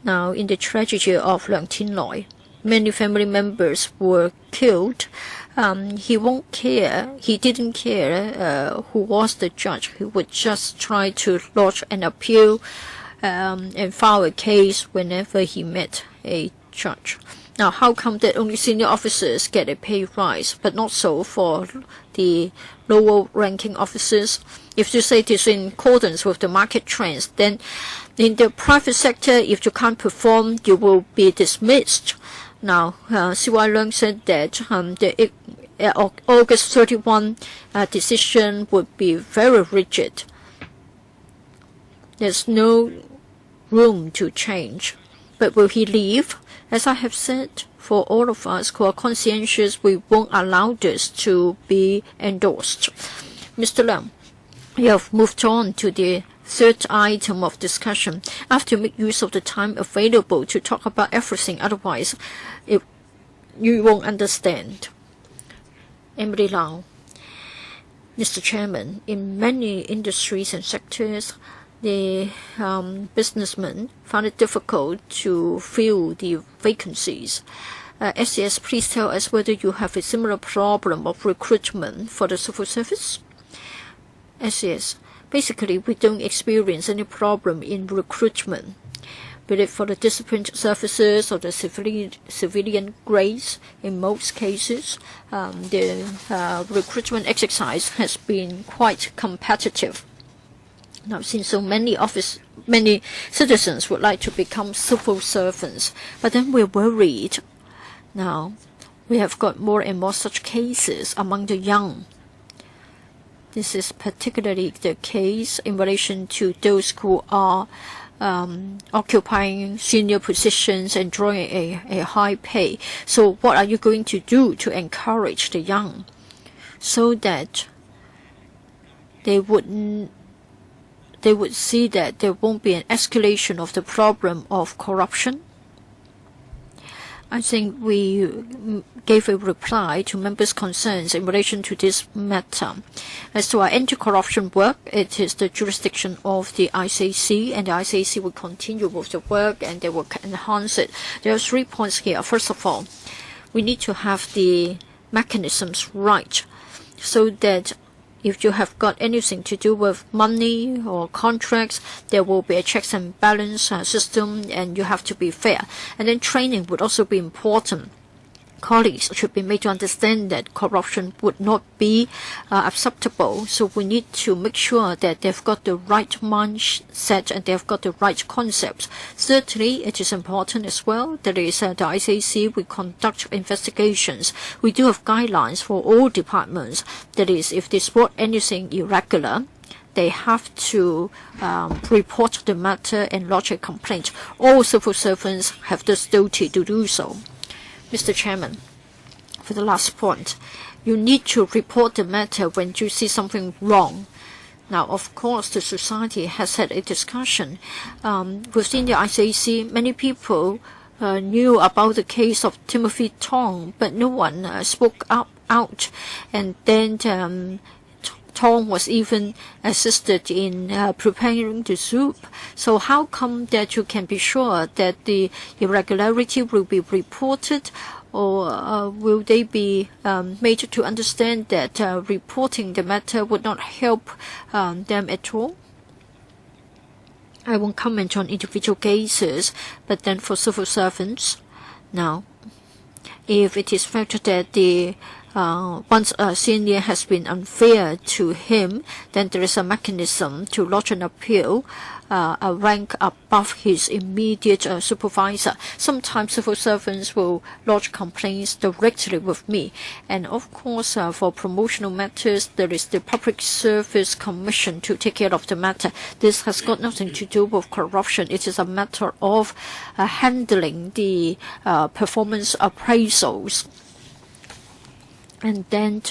Speaker 3: Now, in the tragedy of Leung Tin Loy, many family members were killed. He won't care. He didn't care who was the judge. He would just try to lodge an appeal and file a case whenever he met a judge. Now, how come that only senior officers get a pay rise, but not so for the lower-ranking officers? If you say it is in accordance with the market trends, then in the private sector, if you can't perform, you will be dismissed. Now, C.Y. Leung said that the August 31 decision would be very rigid. There's no room to change. But will he leave? As I have said, for all of us who are conscientious, we won't allow this to be endorsed. Mr. Leung, you have moved on to the third item of discussion. I have to make use of the time available to talk about everything, otherwise you won't understand. Emily Lau. Mr. Chairman, in many industries and sectors, the businessmen found it difficult to fill the vacancies. SES, please tell us whether you have a similar problem of recruitment for the civil service. SES, basically we don't experience any problem in recruitment, be it for the disciplined services or the civilian grades. In most cases, the recruitment exercise has been quite competitive. Now, since so many citizens would like to become civil servants, but then we're worried. Now, we have got more and more such cases among the young. This is particularly the case in relation to those who are occupying senior positions and drawing a high pay. So what are you going to do to encourage the young so that they would see that there won't be an escalation of the problem of corruption? I think we gave a reply to members' concerns in relation to this matter. As to our anti-corruption work, it is the jurisdiction of the ICC, and the ICC will continue with the work and they will enhance it. There are 3 points here. First of all, we need to have the mechanisms right, so that if you have got anything to do with money or contracts, there will be a checks and balance system, and you have to be fair. And then training would also be important. Colleagues should be made to understand that corruption would not be acceptable. So we need to make sure that they've got the right mindset and they've got the right concepts. Thirdly, it is important as well that is the ICAC, we conduct investigations. We do have guidelines for all departments. That is, if they spot anything irregular, they have to report the matter and lodge a complaint. All civil servants have this duty to do so. Mr. Chairman, for the last point, you need to report the matter when you see something wrong. Now, of course, the society has had a discussion. Within the ICAC, many people knew about the case of Timothy Tong, but no one spoke out. And then Tong was even assisted in preparing the soup. So how come that you can be sure that the irregularity will be reported, or will they be made to understand that reporting the matter would not help them at all? I won't comment on individual cases, but then for civil servants, now, if it is felt that the once a senior has been unfair to him, then there is a mechanism to lodge an appeal, a rank above his immediate supervisor. Sometimes civil servants will lodge complaints directly with me. And of course, for promotional matters, there is the Public Service Commission to take care of the matter. This has got nothing to do with corruption. It is a matter of handling the performance appraisals. And then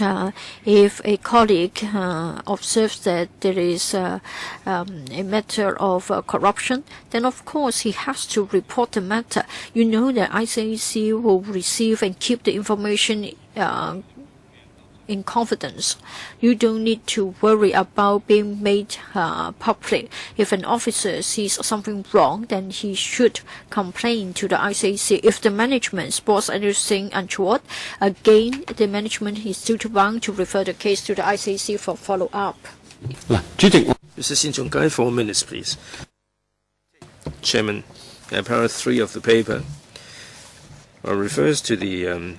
Speaker 3: if a colleague observes that there is a matter of corruption, then of course he has to report the matter. You know that ICAC will receive and keep the information in confidence. You don't need to worry about being made public. If an officer sees something wrong, then he should complain to the ICAC. If the management spots anything untoward, again, the management is duty bound to refer the case to the ICAC for follow-up.
Speaker 2: Mr. Sin Chung Kai, 4 minutes, please. Chairman, paragraph 3 of the paper refers to the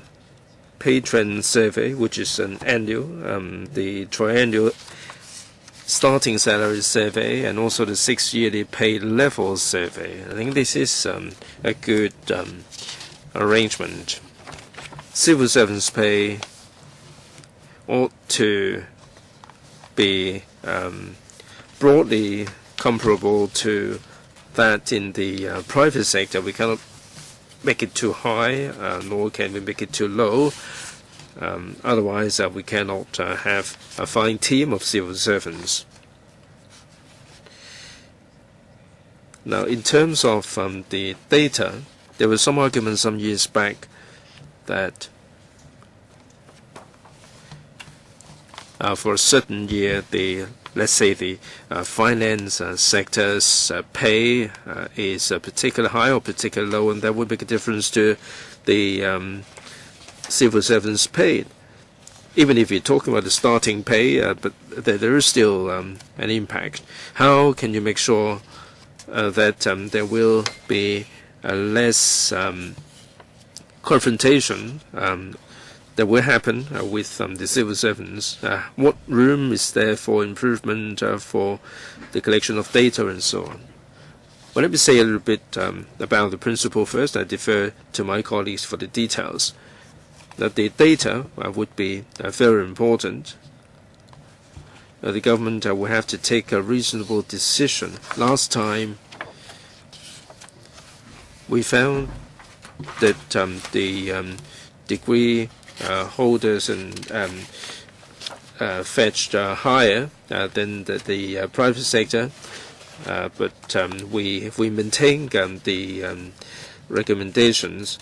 Speaker 2: pay trend survey, which is an annual, the triennial starting salary survey, and also the 6-yearly pay level survey. I think this is a good arrangement. Civil servants' pay ought to be broadly comparable to that in the private sector. We cannot make it too high, nor can we make it too low. Otherwise, we cannot have a fine team of civil servants. Now, in terms of the data, there was some argument some years back that for a certain year, let's say the finance sector's pay is particularly high or particularly low, and that would make a difference to the civil servants' pay. Even if you're talking about the starting pay, but there is still an impact. How can you make sure that there will be less confrontation that will happen with the civil servants? What room is there for improvement for the collection of data and so on? Well, let me say a little bit about the principle first. I defer to my colleagues for the details. That the data would be very important. The government will have to take a reasonable decision. Last time, we found that the degree holders and fetched higher than the private sector, but if we maintain the recommendations,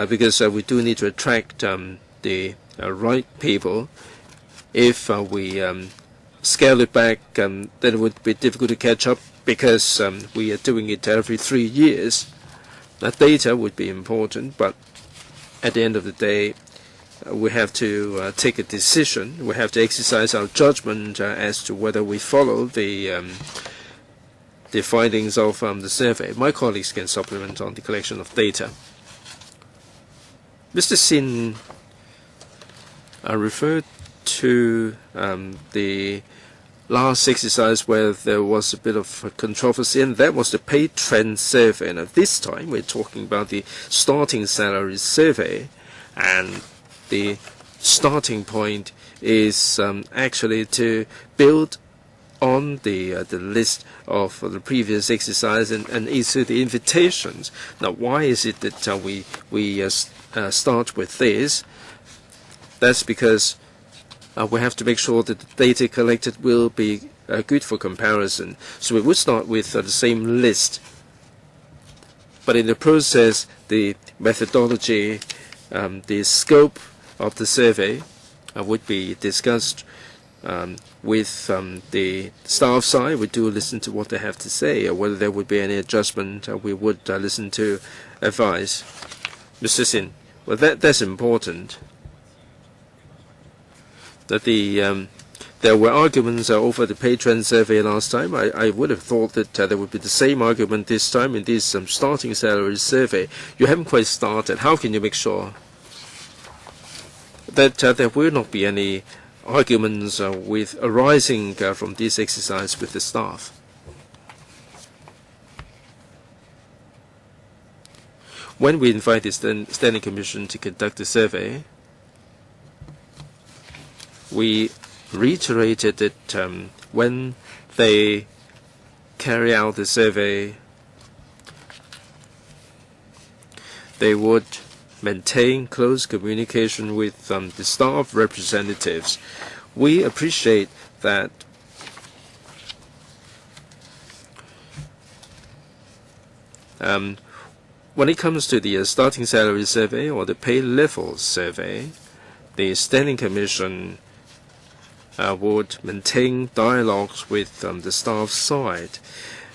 Speaker 2: because we do need to attract the right people. If we scale it back, then it would be difficult to catch up, because we are doing it every 3 years. That data would be important, but at the end of the day, we have to take a decision. We have to exercise our judgment as to whether we follow the findings of the survey. My colleagues can supplement on the collection of data. Mr. Sin referred to the last exercise where there was a bit of controversy, and that was the pay trend survey. Now, this time we're talking about the starting salary survey, and the starting point is actually to build on the list of the previous exercise and issue the invitations. Now, why is it that we start with this? That's because we have to make sure that the data collected will be good for comparison. So we would start with the same list, but in the process, the methodology, the scope of the survey would be discussed with the staff side. We do listen to what they have to say, or whether there would be any adjustment, we would listen to advice. Mr. Sin, well, that's important. That there were arguments over the pay trend survey last time. I would have thought that there would be the same argument this time in this starting salary survey. You haven't quite started. How can you make sure that there will not be any arguments arising from this exercise with the staff? When we invite the Standing Commission to conduct the survey, we reiterated that when they carry out the survey, they would maintain close communication with the staff representatives. We appreciate that when it comes to the starting salary survey or the pay level survey, the Standing Commission would maintain dialogues with the staff side.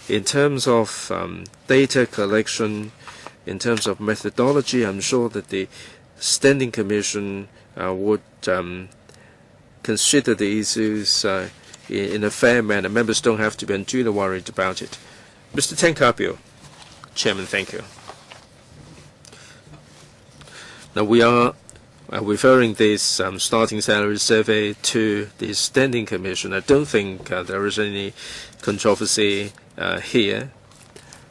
Speaker 2: In terms of data collection, in terms of methodology, I'm sure that the Standing Commission would consider the issues in a fair manner. Members don't have to be unduly worried about it. Mr. Tenkapio. Chairman, thank you. Now we are referring this starting salary survey to the Standing Commission. I don't think there is any controversy here.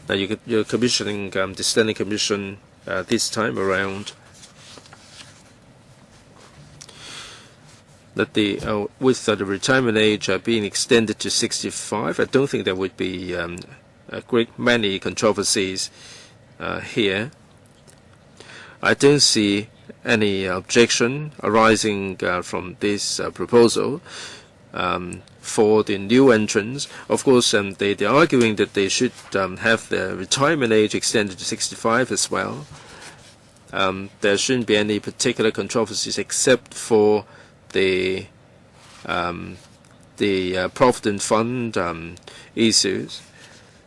Speaker 2: Now you're commissioning the Standing Commission this time around. That with the retirement age being extended to 65, I don't think there would be a great many controversies here. I don't see any objection arising from this proposal for the new entrants. Of course, they're arguing that they should have the retirement age extended to 65 as well. There shouldn't be any particular controversies except for the Provident Fund issues.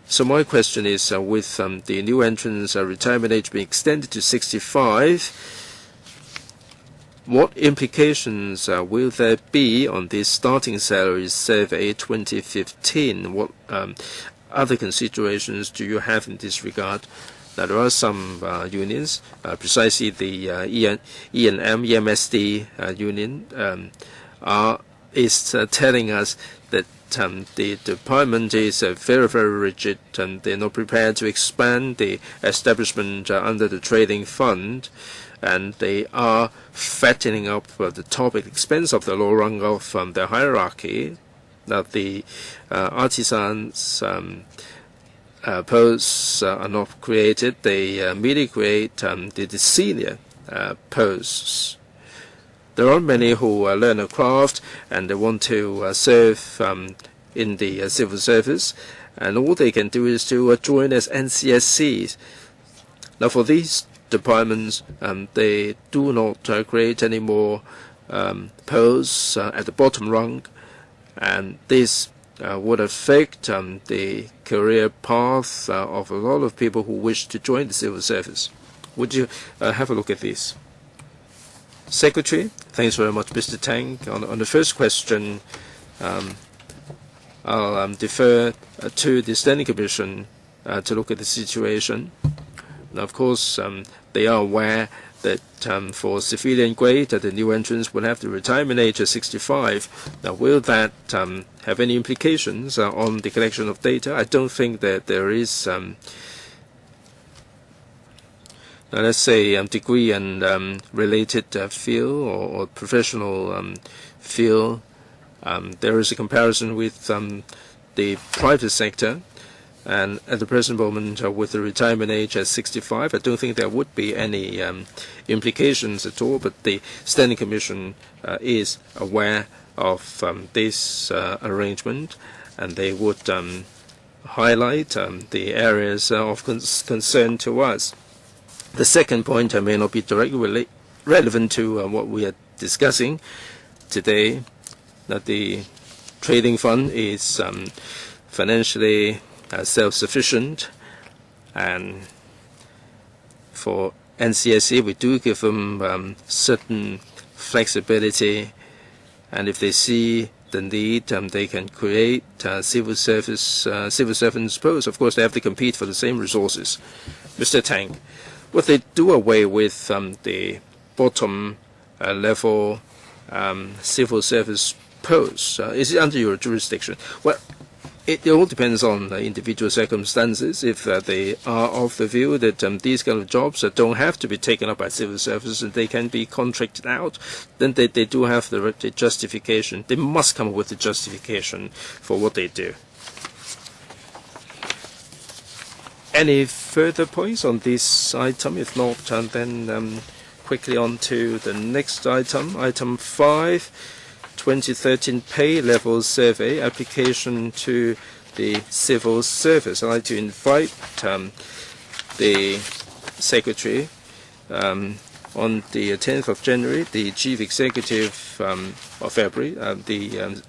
Speaker 2: So my question is, with the new entrants' retirement age being extended to 65, what implications will there be on this starting salary survey 2015? What other considerations do you have in this regard? Now, there are some unions, precisely the EMSD union, is telling us that the department is very, very rigid, and they're not prepared to expand the establishment under the trading fund, and they are fattening up the top at the expense of the lower rung of their hierarchy. Now, the artisans' posts are not created. They merely create the senior posts. There are many who learn a craft and they want to serve in the civil service, and all they can do is to join as NCSCs. Now, for these departments, they do not create any more posts at the bottom rung, and this would affect the career path of a lot of people who wish to join the civil service. Would you have a look at this? Secretary, thanks very much, Mr. Tang. On the first question, I'll defer to the Standing Commission to look at the situation. Now, of course, they are aware that for civilian grade, the new entrants will have the retirement age at 65. Now, will that have any implications on the collection of data? I don't think that there is, let's say, degree and related field or professional field. There is a comparison with the private sector. And at the present moment, with the retirement age at 65, I don't think there would be any implications at all. But the Standing Commission is aware of this arrangement, and they would highlight the areas of concern to us. The second point may not be directly relevant to what we are discussing today, that the trading fund is financially self-sufficient, and for NCSC we do give them certain flexibility, and if they see the need, they can create civil servants posts. Of course, they have to compete for the same resources. Mr. Tang, would they do away with the bottom level civil service posts? Is it under your jurisdiction? Well, it all depends on individual circumstances. If they are of the view that these kind of jobs don't have to be taken up by civil service and they can be contracted out, then they do have the justification. They must come up with the justification for what they do. Any further points on this item? If not, then quickly on to the next item. Item 5. 2013 pay level survey application to the civil service. I'd like to invite the Secretary. On the 10th of January, the Chief Executive of February, the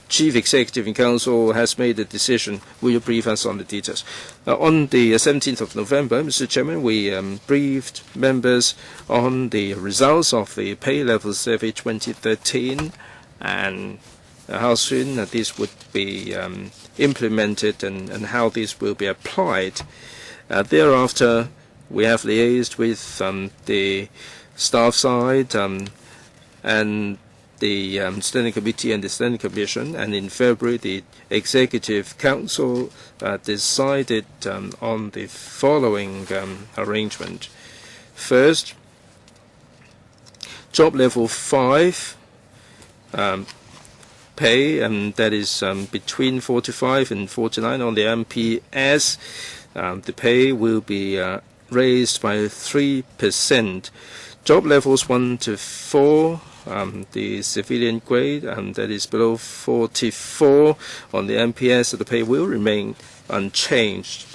Speaker 2: Chief Executive in Council has made a decision. Will you brief us on the details? On the 17th of November, Mr. Chairman, we briefed members on the results of the Pay Level Survey 2013 and how soon this would be implemented and how this will be applied. Thereafter, we have liaised with the staff side and the Standing Committee and the Standing Commission, and in February the Executive Council decided on the following arrangement. First, job level 5 pay, and that is between 45 and 49 on the MPS. The pay will be raised by 3%. Job levels 1 to 4. The civilian grade, that is below 44 on the MPS, so the pay will remain unchanged.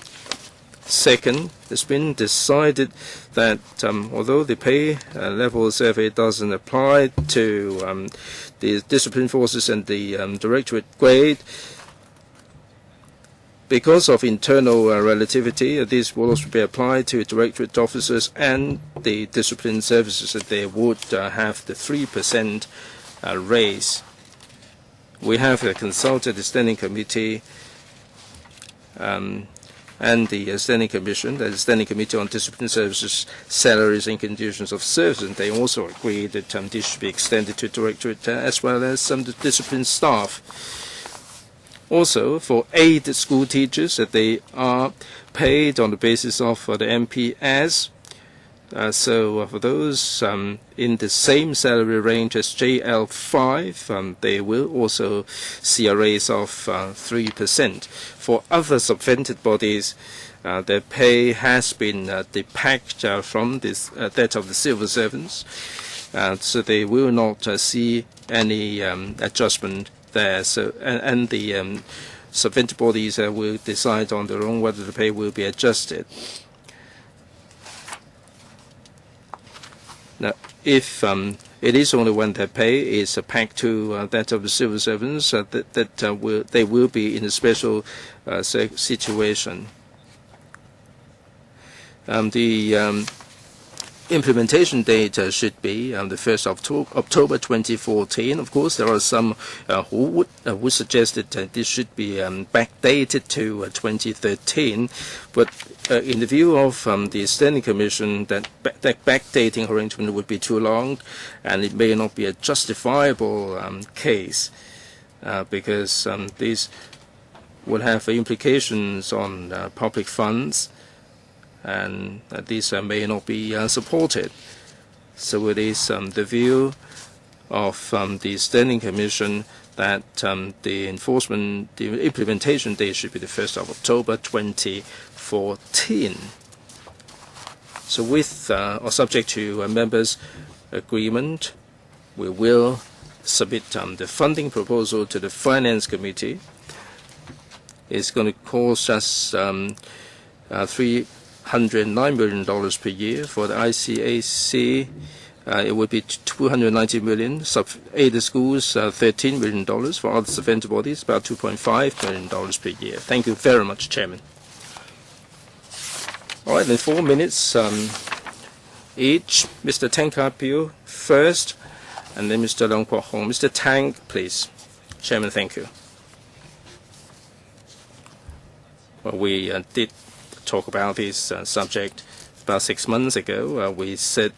Speaker 2: Second, it's been decided that although the pay level survey doesn't apply to the discipline forces and the directorate grade, because of internal relativity, this will also be applied to directorate officers and the discipline services, that they would have the 3% raise. We have consulted the Standing Committee and the Standing Commission, the Standing Committee on Discipline Services, Salaries and Conditions of Service, and they also agreed that this should be extended to directorate as well as some discipline staff. Also, for aided school teachers, that they are paid on the basis of the MPS. So for those in the same salary range as JL5, they will also see a raise of 3%. For other subvented bodies, their pay has been depacked from that of the civil servants, so they will not see any adjustment there. So and the subvented bodies will decide on their own whether the pay will be adjusted. Now, if it is only when their pay is packed to that of the civil servants, they will be in a special situation. The implementation date should be the 1st of October 2014. Of course, there are some who would suggest that this should be backdated to 2013. But in the view of the Standing Commission, that backdating arrangement would be too long, and it may not be a justifiable case because these will have implications on public funds, and these may not be supported. So it is the view of the Standing Commission that the implementation date should be the 1st of October 2014. So with or subject to members' agreement, we will submit the funding proposal to the Finance Committee. It's going to cost us $309 million per year. For the ICAC, it would be $290 million. Sub-aided schools, $13 million. For other subvented bodies, about $2.5 million per year. Thank you very much, Chairman. All right, then 4 minutes each. Mr. Tang Ka-piu first, and then Mr. Leung Kwok-hong. Mr. Tang, please. Chairman, thank you. Well, we did talk about this subject about 6 months ago. We said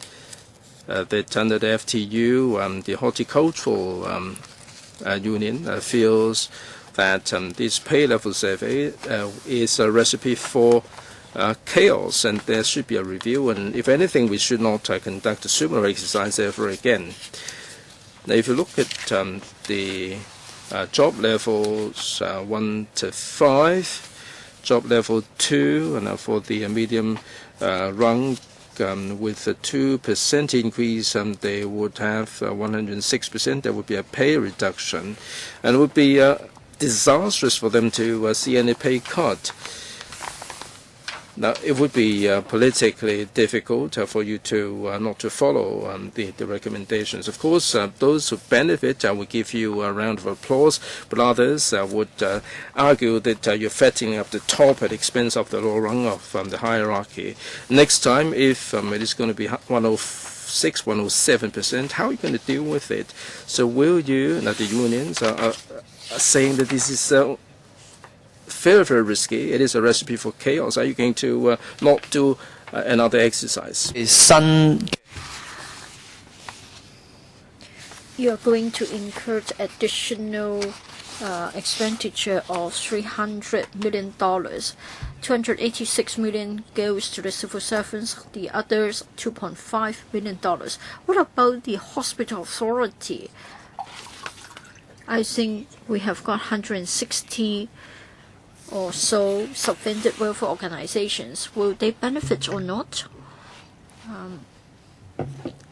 Speaker 2: that under the FTU, the horticultural union feels that this pay level survey is a recipe for chaos, and there should be a review. And if anything, we should not conduct a similar exercise ever again. Now, if you look at the job levels 1 to 5, job level 2, and for the medium rung, with a 2% increase, they would have 106%. There would be a pay reduction, and it would be disastrous for them to see any pay cut. Now, it would be politically difficult for you to not to follow the recommendations. Of course, those who benefit will give you a round of applause, but others would argue that you're fattening up the top at the expense of the lower rung of the hierarchy. Next time, if it is going to be 106, 107%, how are you going to deal with it? So will you, the unions are saying that this is very, very risky. It is a recipe for chaos. Are you going to not do another exercise?
Speaker 3: You are going to incur additional expenditure of $300 million. $286 million goes to the civil servants, the others $2.5 million. What about the hospital authority? I think we have got 160 or so subvented welfare organizations. Will they benefit or not?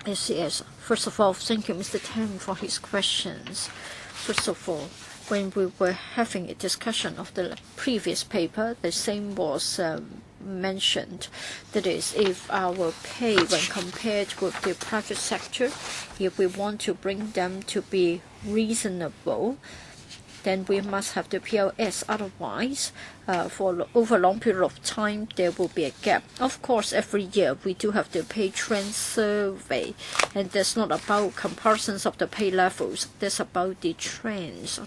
Speaker 3: Yes. First of all, thank you, Mr. Tang, for his questions. First of all, when we were having a discussion of the previous paper, the same was mentioned. That is, if our pay, when compared with the private sector, if we want to bring them to be reasonable, then we must have the PLS. Otherwise, for over a long period of time, there will be a gap. Of course, every year we do have the pay trend survey, and that's not about comparisons of the pay levels. That's about the trends.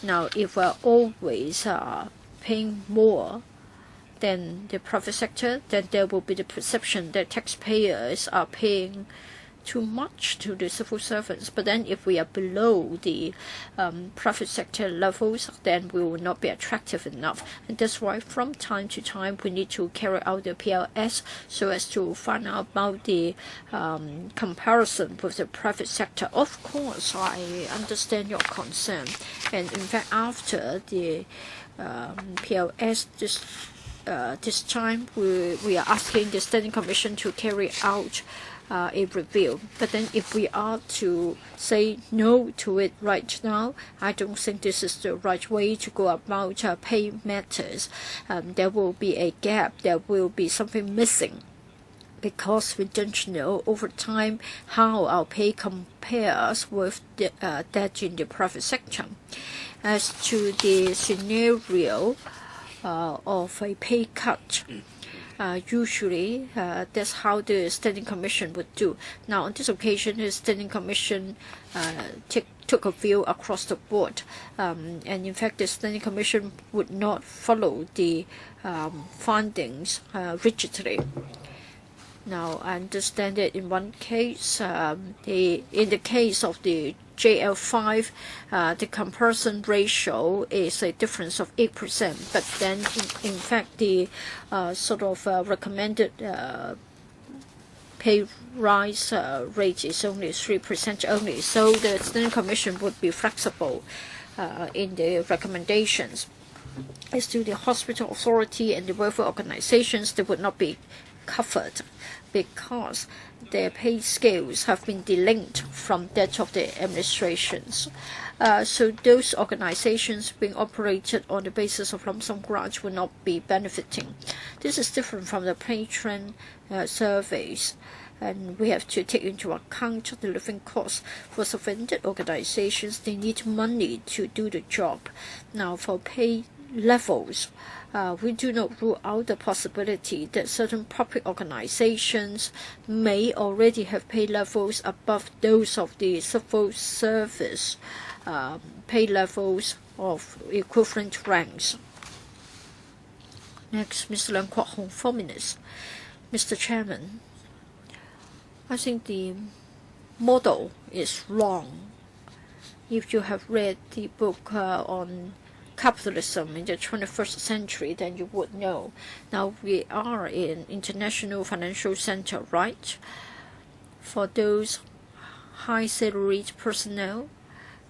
Speaker 3: Now, if we're always paying more than the private sector, then there will be the perception that taxpayers are paying too much to the civil servants. But then if we are below the private sector levels, then we will not be attractive enough. And that's why from time to time we need to carry out the PLS so as to find out about the comparison with the private sector. Of course, I understand your concern. And in fact, after the PLS, this time we are asking the Standing Commission to carry out a review. But then if we are to say no to it right now, I don't think this is the right way to go about pay matters. There will be a gap. There will be something missing, because we don't know over time how our pay compares with that in the private sector. As to the scenario of a pay cut, Usually, that's how the Standing Commission would do. Now, on this occasion, the Standing Commission took a view across the board, and in fact, the Standing Commission would not follow the findings rigidly. Now, I understand that in one case, in the case of the JL5, the comparison ratio is a difference of 8%, but then in fact the recommended pay rise rate is only 3% only. So the Standing Commission would be flexible in the recommendations. As to the hospital authority and the welfare organizations, they would not be covered because their pay scales have been delinked from that of the administrations. So those organizations being operated on the basis of lump sum grants will not be benefiting. This is different from the patron surveys, and we have to take into account the living costs. For subvented organizations, they need money to do the job. Now, for pay levels, we do not rule out the possibility that certain public organizations may already have pay levels above those of the civil service pay levels of equivalent ranks. Next, Mr. Leung Kwok Hong, 4 minutes. Mr. Chairman, I think the model is wrong. If you have read the book on capitalism in the 21st century, then you would know. Now, we are in international financial center, right? For those high salaried personnel,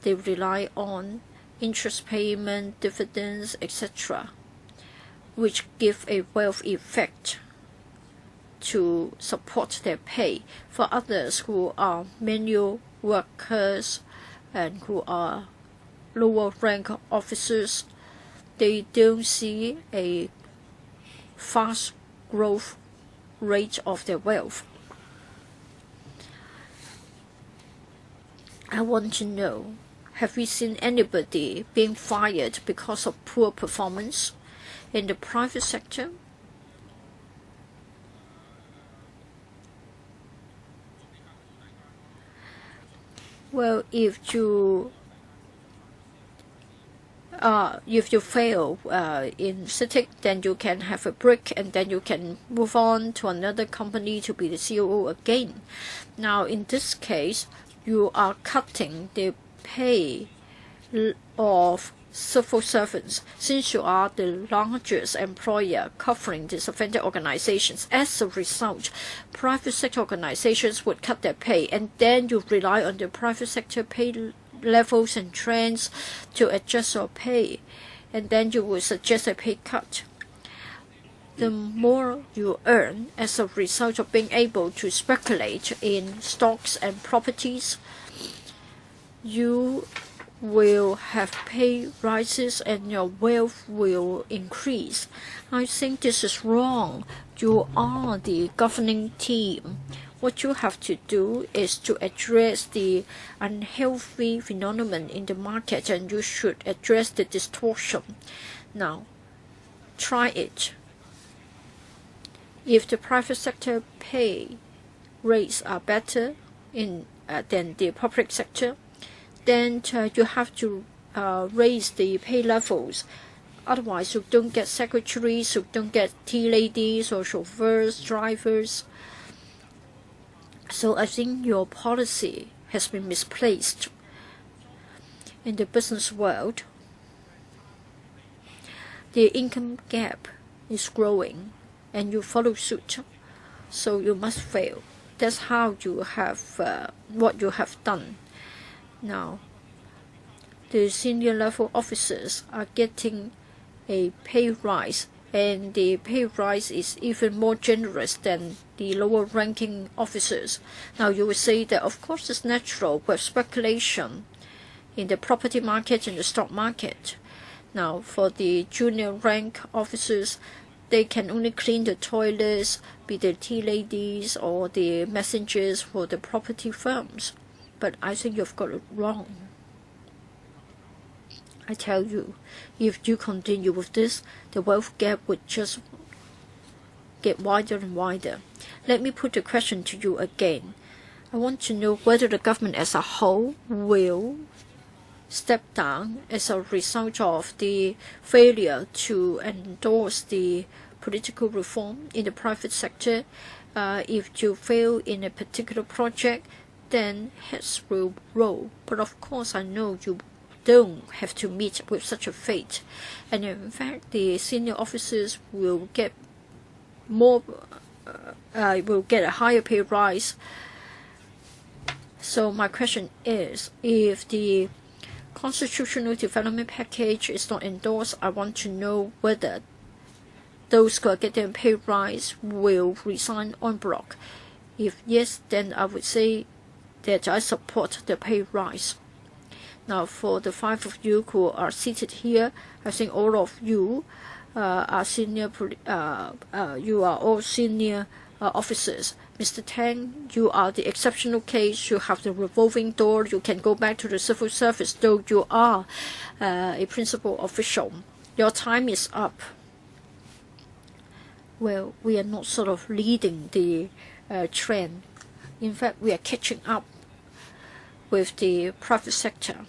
Speaker 3: they rely on interest payment, dividends, etc., which give a wealth effect to support their pay. For others who are manual workers and who are lower rank officers, they don't see a fast growth rate of their wealth. I want to know, have we seen anybody being fired because of poor performance in the private sector? Well, if you fail in CITIC, then you can have a break and then you can move on to another company to be the COO again. Now, in this case, you are cutting the pay of civil servants. Since you are the largest employer covering the subvented organizations, as a result, private sector organizations would cut their pay, and then you rely on the private sector pay levels and trends to adjust your pay, and then you will suggest a pay cut. The more you earn as a result of being able to speculate in stocks and properties, you will have pay rises and your wealth will increase. I think this is wrong. You are the governing team. What you have to do is to address the unhealthy phenomenon in the market, and you should address the distortion. Now, try it. If the private sector pay rates are better than the public sector, then you have to raise the pay levels. Otherwise, you don't get secretaries, you don't get tea ladies or chauffeurs, drivers. So I think your policy has been misplaced. In the business world, the income gap is growing, and you follow suit, so you must fail. That's how you have what you have done. Now, the senior level officers are getting a pay rise, and the pay rise is even more generous than the lower ranking officers. Now, you will say that of course it's natural with speculation in the property market and the stock market. Now, for the junior rank officers, they can only clean the toilets, be the tea ladies or the messengers for the property firms. But I think you've got it wrong. I tell you, if you continue with this, the wealth gap would just get wider and wider. Let me put the question to you again. I want to know whether the government as a whole will step down as a result of the failure to endorse the political reform in the private sector. If you fail in a particular project, then heads will roll. But of course, I know you don't have to meet with such a fate. And in fact, the senior officers will get a higher pay rise. So my question is, if the constitutional development package is not endorsed, I want to know whether those who are getting pay rise will resign en bloc. If yes, then I would say that I support the pay rise. Now, for the 5 of you who are seated here, I think all of you are senior. You are all senior officers. Mr. Tang, you are the exceptional case. You have the revolving door. You can go back to the civil service, though you are a principal official. Your time is up. Well, we are not sort of leading the trend. In fact, we are catching up with the private sector.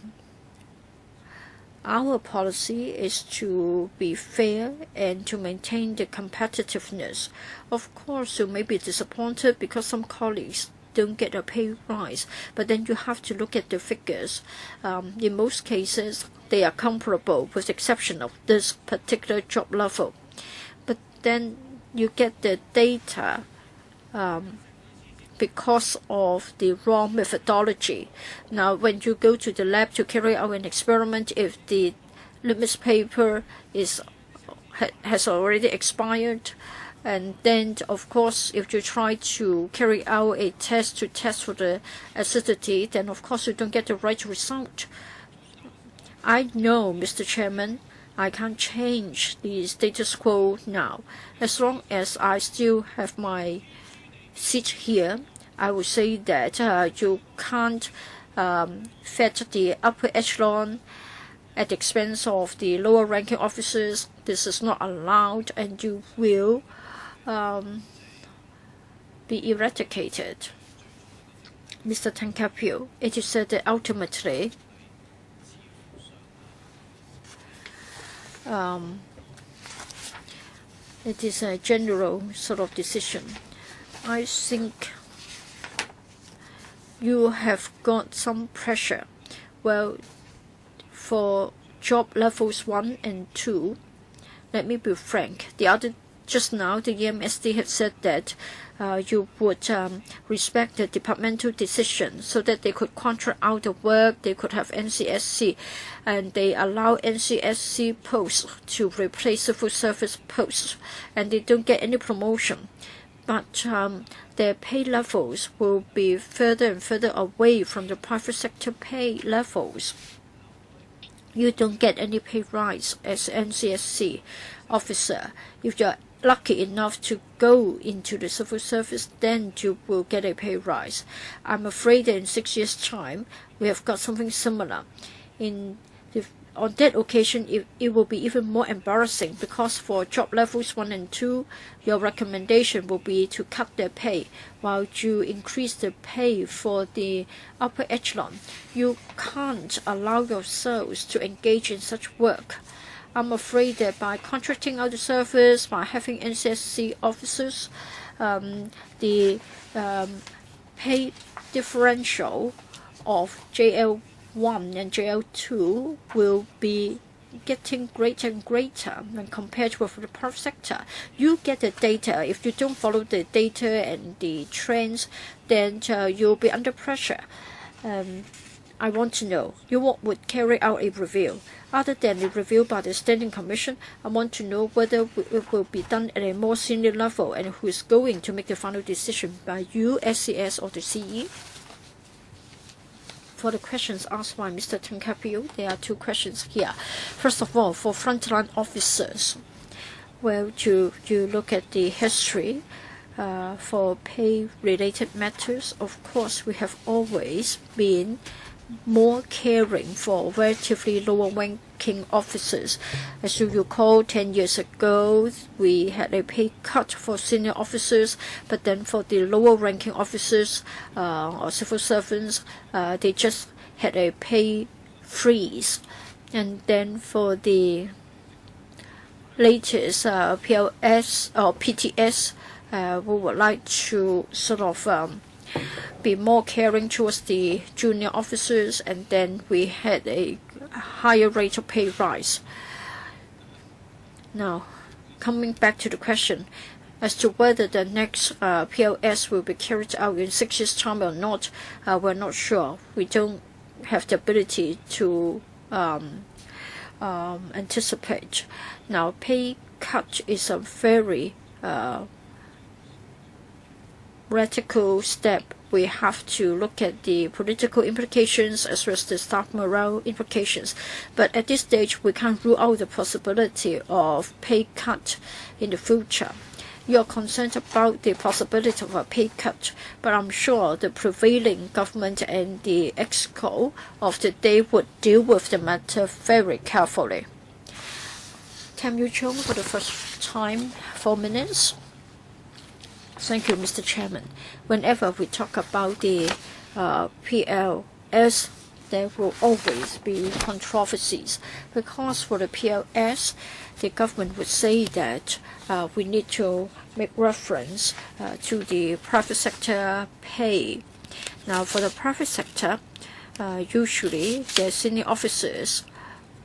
Speaker 3: Our policy is to be fair and to maintain the competitiveness. Of course, you may be disappointed because some colleagues don't get a pay rise, but then you have to look at the figures. In most cases, they are comparable with the exception of this particular job level. But then you get the data because of the wrong methodology. Now, when you go to the lab to carry out an experiment, if the litmus paper has already expired, and then, of course, if you try to carry out a test to test for the acidity, then, of course, you don't get the right result. I know, Mr. Chairman, I can't change the status quo now. As long as I still have my seat here, I would say that you can't fed the upper echelon at the expense of the lower ranking officers. This is not allowed, and you will be eradicated. Mr. Tankapio, it is said that ultimately it is a general sort of decision. I think you have got some pressure. Well, for job levels 1 and 2, let me be frank. Just now, the EMSD have said that you would respect the departmental decision so that they could contract out the work, they could have NCSC, and they allow NCSC posts to replace civil service posts, and they don't get any promotion. But their pay levels will be further and further away from the private sector pay levels. You don't get any pay rise as NCSC officer. If you're lucky enough to go into the civil service, then you will get a pay rise. I'm afraid that in 6 years' time, we have got something similar. On that occasion, it will be even more embarrassing, because for job levels 1 and 2, your recommendation will be to cut their pay, while you increase the pay for the upper echelon. You can't allow yourselves to engage in such work. I'm afraid that by contracting out the service, by having NCSC officers, the pay differential of JL1 and JL2 will be getting greater and greater when compared with the private sector. You get the data. If you don't follow the data and the trends, then you'll be under pressure. I want to know, you would carry out a review. Other than the review by the Standing Commission, I want to know whether it will be done at a more senior level, and who is going to make the final decision, by you, SCS, or the CE. For the questions asked by Mr. Tankapio, there are 2 questions here. First of all, for frontline officers, well, you look at the history for pay-related matters. Of course, we have always been more caring for relatively lower ranking officers. As you recall, 10 years ago, we had a pay cut for senior officers, but then for the lower ranking officers or civil servants, they just had a pay freeze. And then for the latest PLS or PTS, we would like to sort of be more caring towards the junior officers, and then we had a higher rate of pay rise. Now, coming back to the question as to whether the next PLS will be carried out in 6 years' time or not, we're not sure. We don't have the ability to anticipate. Now, pay cut is a very radical step. We have to look at the political implications as well as the staff morale implications. But at this stage, we can't rule out the possibility of pay cut in the future. You're concerned about the possibility of a pay cut, but I'm sure the prevailing government and the EXCO of the day would deal with the matter very carefully. Tam Yu Chung for the first time, 4 minutes. Thank you, Mr. Chairman. Whenever we talk about the PLS, there will always be controversies, because for the PLS, the government would say that we need to make reference to the private sector pay. Now, for the private sector, usually the senior officers,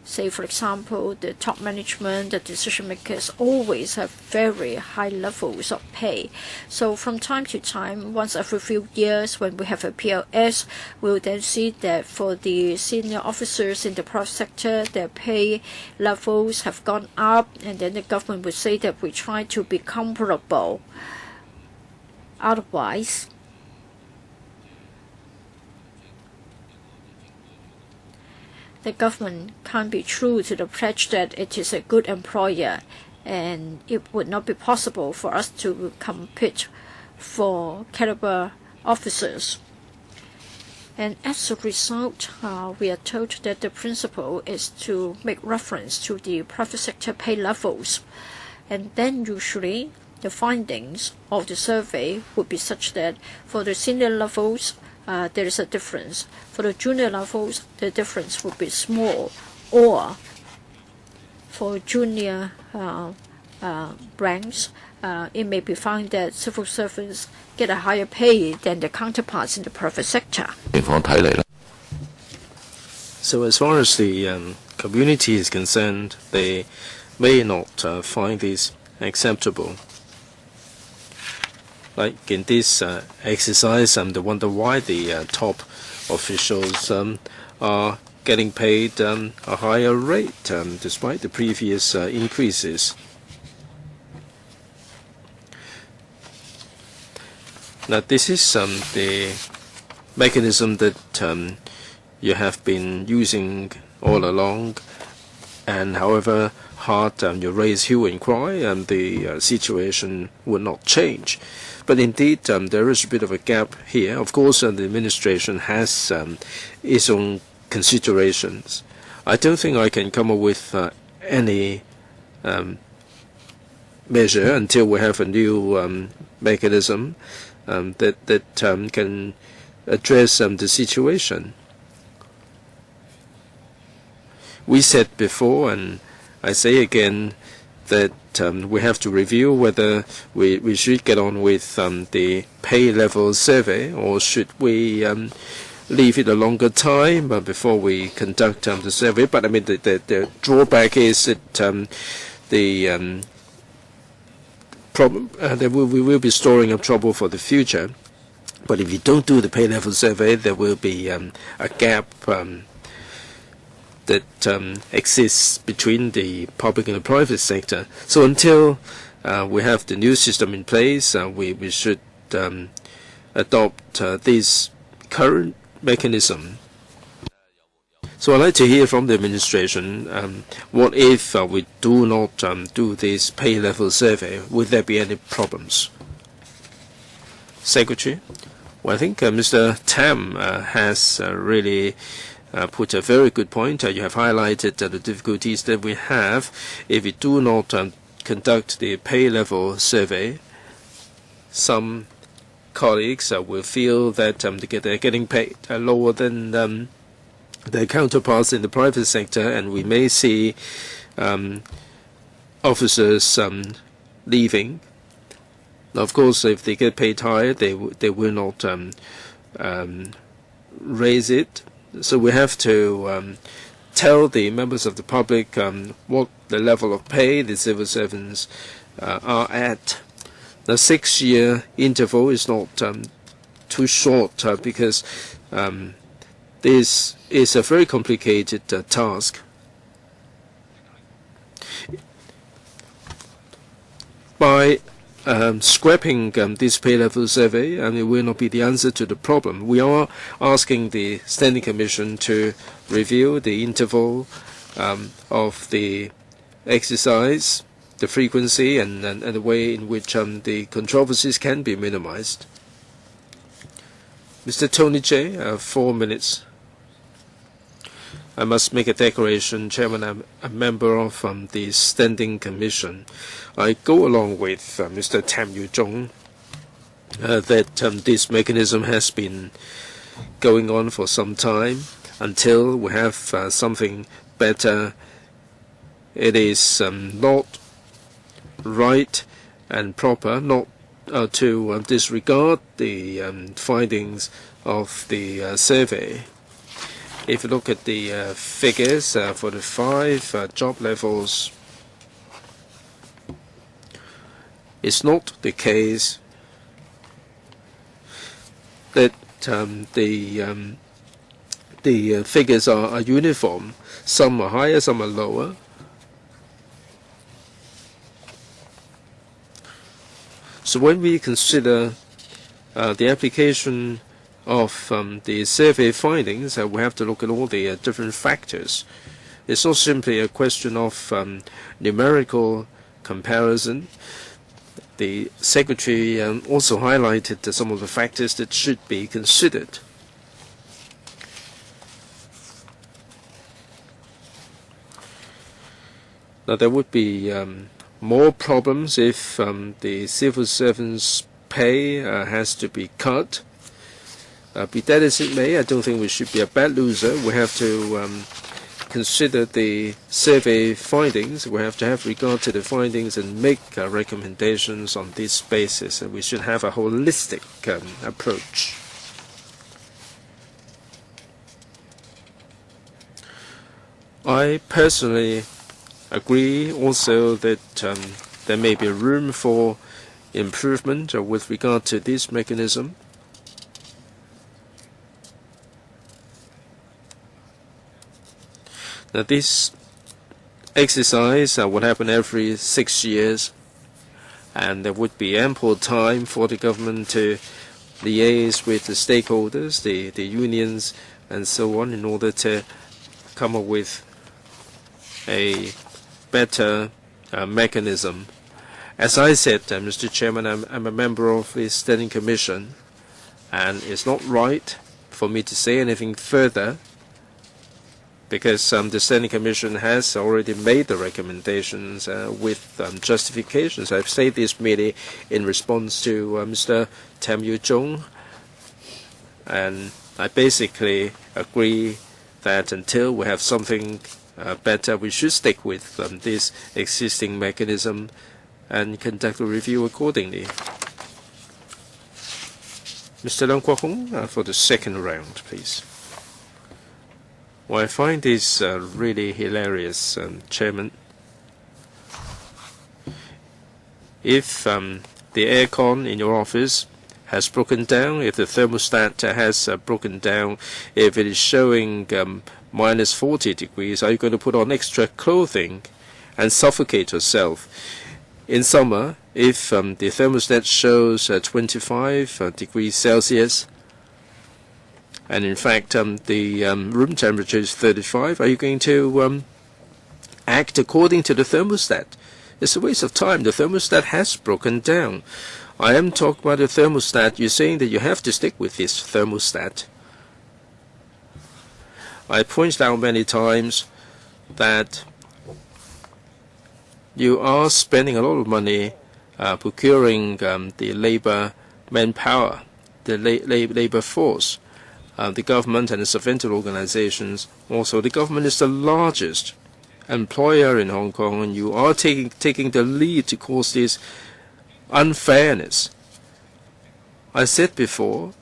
Speaker 3: say for example the top management, the decision makers, always have very high levels of pay. So from time to time, once every few years when we have a PLS, we'll then see that for the senior officers in the private sector, their pay levels have gone up, and then the government would say that we try to be comparable. Otherwise, the government can't be true to the pledge that it is a good employer, and it would not be possible for us to compete for caliber officers. And as a result, we are told that the principle is to make reference to the private sector pay levels. And then usually the findings of the survey would be such that for the senior levels, there is a difference. For the junior levels, the difference would be small, or for junior ranks, it may be found that civil servants get a higher pay than their counterparts in the private sector.
Speaker 2: So as far as the community is concerned, they may not find this acceptable. Like in this exercise, they wonder why the top officials are getting paid a higher rate despite the previous increases. Now, this is the mechanism that you have been using all along, and however hard you raise hue and cry, the situation will not change. But indeed, there is a bit of a gap here. Of course, the administration has its own considerations. I don't think I can come up with any measure until we have a new mechanism that can address the situation. We said before, and I say again, that we have to review whether we should get on with the pay level survey, or should we leave it a longer time before we conduct the survey. But I mean, the drawback is that the problem that we will be storing up trouble for the future. But if you don't do the pay level survey, there will be a gap that exists between the public and the private sector. So until we have the new system in place, we should adopt this current mechanism. So I'd like to hear from the administration, what if we do not do this pay level survey? Would there be any problems? Secretary? Well, I think Mr. Tam has really put a very good point. You have highlighted the difficulties that we have if we do not conduct the pay level survey. Some colleagues will feel that they're getting paid lower than their counterparts in the private sector, and we may see officers leaving. Now, of course, if they get paid higher, they will not raise it. So we have to tell the members of the public what the level of pay the civil servants are at. The 6-year interval is not too short because this is a very complicated task. By scrapping this pay level survey, and it will not be the answer to the problem. We are asking the Standing Commission to review the interval of the exercise, the frequency, and the way in which the controversies can be minimized. Mr. Tony J., 4 minutes. I must make a declaration, Chairman. I'm a member of the Standing Commission. I go along with Mr. Tam Yu-jung that this mechanism has been going on for some time. Until we have something better, it is not right and proper not to disregard the findings of the survey. If you look at the figures for the 5 job levels, it's not the case that the figures are uniform. Some are higher, some are lower. So when we consider the application of the survey findings, we have to look at all the different factors. It's not simply a question of numerical comparison. The Secretary also highlighted some of the factors that should be considered. Now, there would be more problems if the civil servants' pay has to be cut. Be that as it may, I don't think we should be a bad loser. We have to consider the survey findings. We have to have regard to the findings and make recommendations on this basis. And we should have a holistic approach. I personally agree also that there may be room for improvement with regard to this mechanism. Now, this exercise would happen every 6 years, and there would be ample time for the government to liaise with the stakeholders, the unions, and so on, in order to come up with a better mechanism. As I said, Mr. Chairman, I'm a member of the Standing Commission, and it's not right for me to say anything further because the Standing Commission has already made the recommendations with justifications. I've said this merely in response to Mr. Tam Yu-jung, and I basically agree that until we have something better, we should stick with this existing mechanism and conduct a review accordingly. Mr. Leung Kwok-hong, for the second round, please. Well, I find this really hilarious, Chairman. If the aircon in your office has broken down, if the thermostat has broken down, if it is showing minus 40 degrees, are you going to put on extra clothing and suffocate yourself? In summer, if the thermostat shows 25 degrees Celsius, and in fact the room temperature is 35, are you going to act according to the thermostat? It's a waste of time. The thermostat has broken down. I am talking about the thermostat. You're saying that you have to stick with this thermostat. I pointed out many times that you are spending a lot of money procuring the labor manpower, the labor force. The government and the subvented organizations. Also, the government is the largest employer in Hong Kong, and you are taking the lead to cause this unfairness. I said before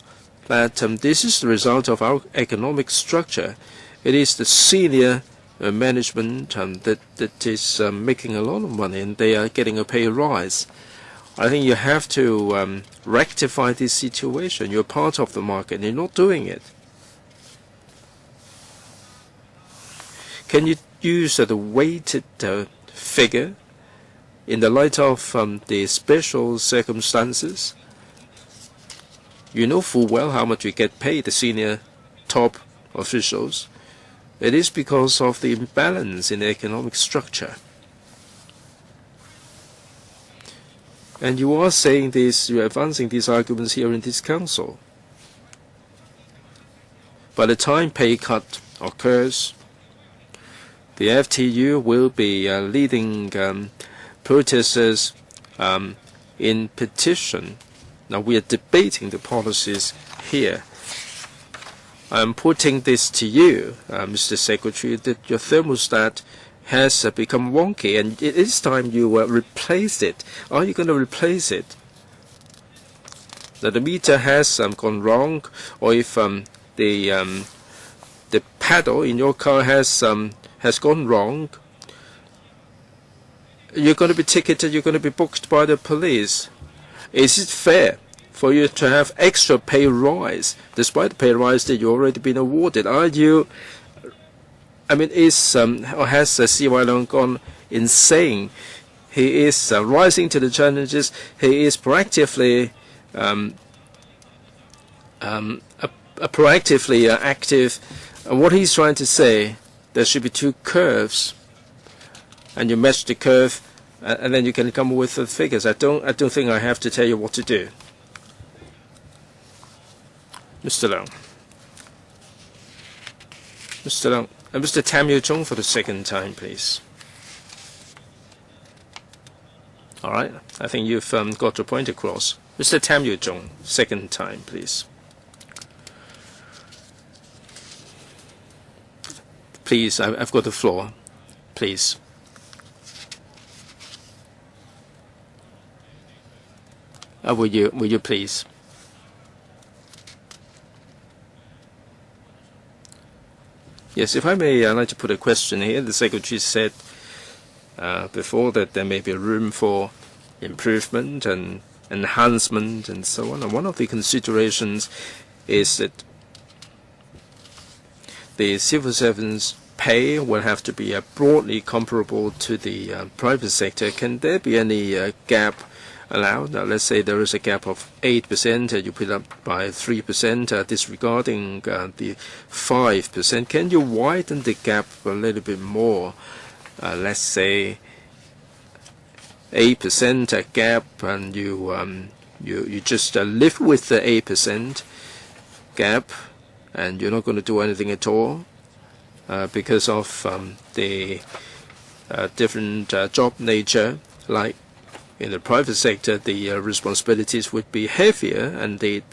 Speaker 2: that this is the result of our economic structure. It is the senior management that is making a lot of money, and they are getting a pay rise. I think you have to rectify this situation. You're part of the market, and you're not doing it. Can you use the weighted figure in the light of the special circumstances? You know full well how much you get paid, the senior top officials. It is because of the imbalance in the economic structure. And you are saying this, you're advancing these arguments here in this council. By the time pay cut occurs, the FTU will be leading protesters in petition. Now we are debating the policies here. I'm putting this to you, Mr. Secretary, that your thermostat has become wonky, and it is time you replace it. Are you going to replace it? That the meter has gone wrong, or if the pedal in your car has gone wrong, you're going to be ticketed. You're going to be booked by the police. Is it fair for you to have extra pay rise, despite the pay rise that you've already been awarded? Are you? I mean, or has C.Y. Leung gone insane? He is rising to the challenges. He is proactively active. And what he's trying to say, there should be two curves, and you match the curve, and then you can come up with the figures. I don't think I have to tell you what to do. Mr. Leung. Mr. Leung. And Mr. Tam Yu Chung for the second time, please. All right. I think you've got your point across. Mr. Tam Yu Chung, second time, please. Please, I've got the floor. Please. Will you please? Yes, if I may, I'd like to put a question here. The Secretary said before that there may be room for improvement and enhancement and so on. And one of the considerations is that the civil servants' pay will have to be broadly comparable to the private sector. Can there be any gap allowed? Now, let's say there is a gap of 8%, you put up by 3%, disregarding the 5%. Can you widen the gap a little bit more? Let's say 8% gap, and you just live with the 8% gap, and you're not going to do anything at all because of the different job nature. Like in the private sector, the responsibilities would be heavier, and they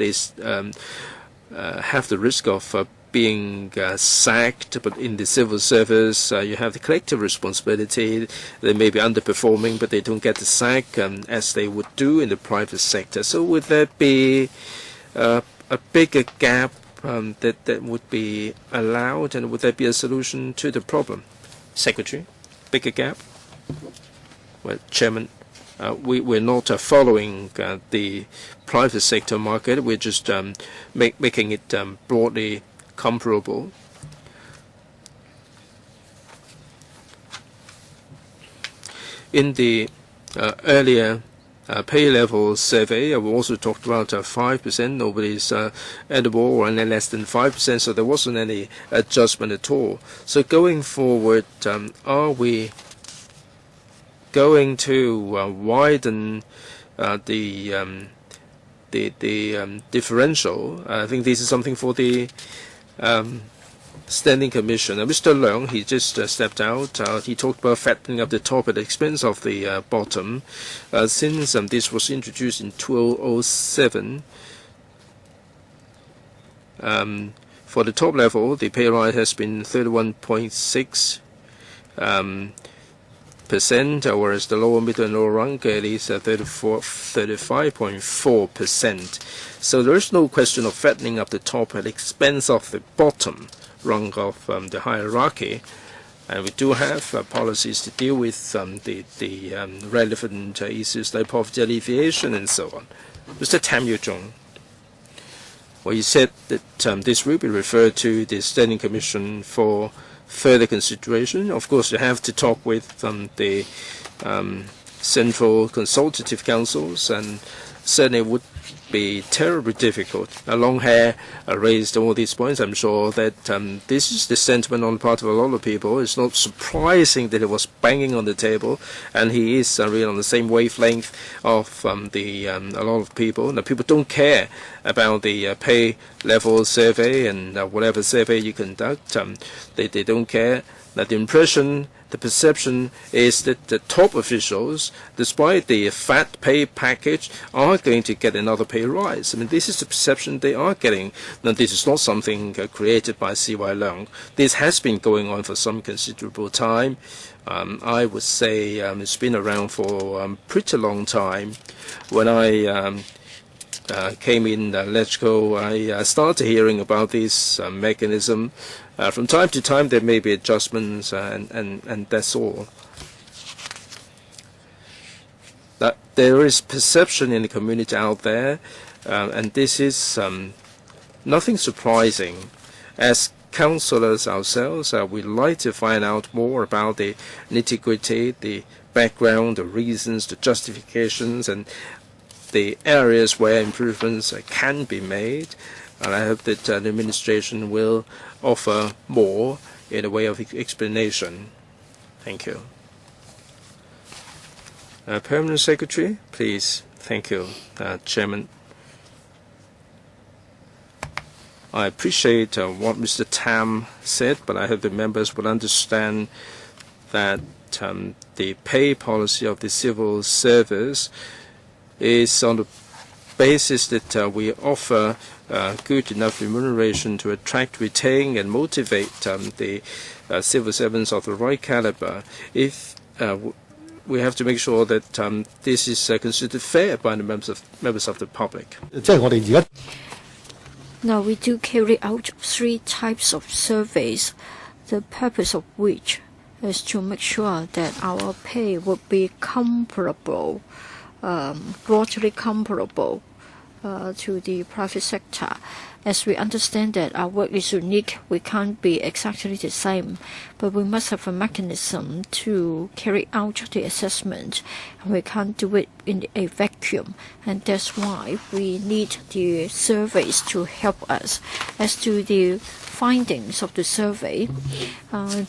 Speaker 2: have the risk of being sacked. But in the civil service, you have the collective responsibility. They may be underperforming, but they don't get the sack as they would do in the private sector. So would there be a bigger gap that would be allowed, and would there be a solution to the problem? Secretary, bigger gap? Well, Chairman, we're not following the private sector market. We're just making it broadly comparable. In the earlier pay level survey, we also talked about 5%. Nobody's at the ball, or any less than 5%, so there wasn't any adjustment at all. So going forward, are we going to widen the differential? I think this is something for the Standing Commission. Mr. Leung, he just stepped out. He talked about fattening up the top at the expense of the bottom. Since this was introduced in 2007, for the top level, the pay rise has been 31.6%, whereas the lower, middle, and lower rank it is 35.4%. So there is no question of fattening up the top at the expense of the bottom rung of the hierarchy, and we do have policies to deal with the relevant issues like poverty alleviation and so on. Mr. Tam Yu-jung, well, you said that this will be referred to the Standing Commission for further consideration. Of course, you have to talk with the Central Consultative Councils, and certainly would be terribly difficult. Long Hair raised all these points. I'm sure that this is the sentiment on the part of a lot of people. It's not surprising that it was banging on the table, and he is really on the same wavelength of a lot of people. Now, people don't care about the pay level survey and whatever survey you conduct. They don't care. Now, the perception is that the top officials, despite the fat pay package, are going to get another pay rise. I mean, this is the perception they are getting. Now, this is not something created by C.Y. Leung. This has been going on for some considerable time. I would say it's been around for a pretty long time. When I came in LegCo, I started hearing about this mechanism. From time to time, there may be adjustments, and that's all. That there is perception in the community out there, and this is nothing surprising. As councillors ourselves, we'd like to find out more about the nitty-gritty, the background, the reasons, the justifications, and the areas where improvements can be made. And I hope that the administration will offer more in the way of explanation. Thank you. Permanent Secretary, please. Thank you, Chairman. I appreciate what Mr. Tam said, but I hope the members will understand that the pay policy of the civil service is on the basis that we offer good enough remuneration to attract, retain, and motivate the civil servants of the right caliber. If we have to make sure that this is considered fair by the members of the public.
Speaker 3: Now, we do carry out 3 types of surveys, the purpose of which is to make sure that our pay would be comparable, broadly comparable to the private sector. As we understand that our work is unique, we can't be exactly the same, but we must have a mechanism to carry out the assessment, and we can't do it in a vacuum, and that's why we need the surveys to help us. As to the findings of the survey,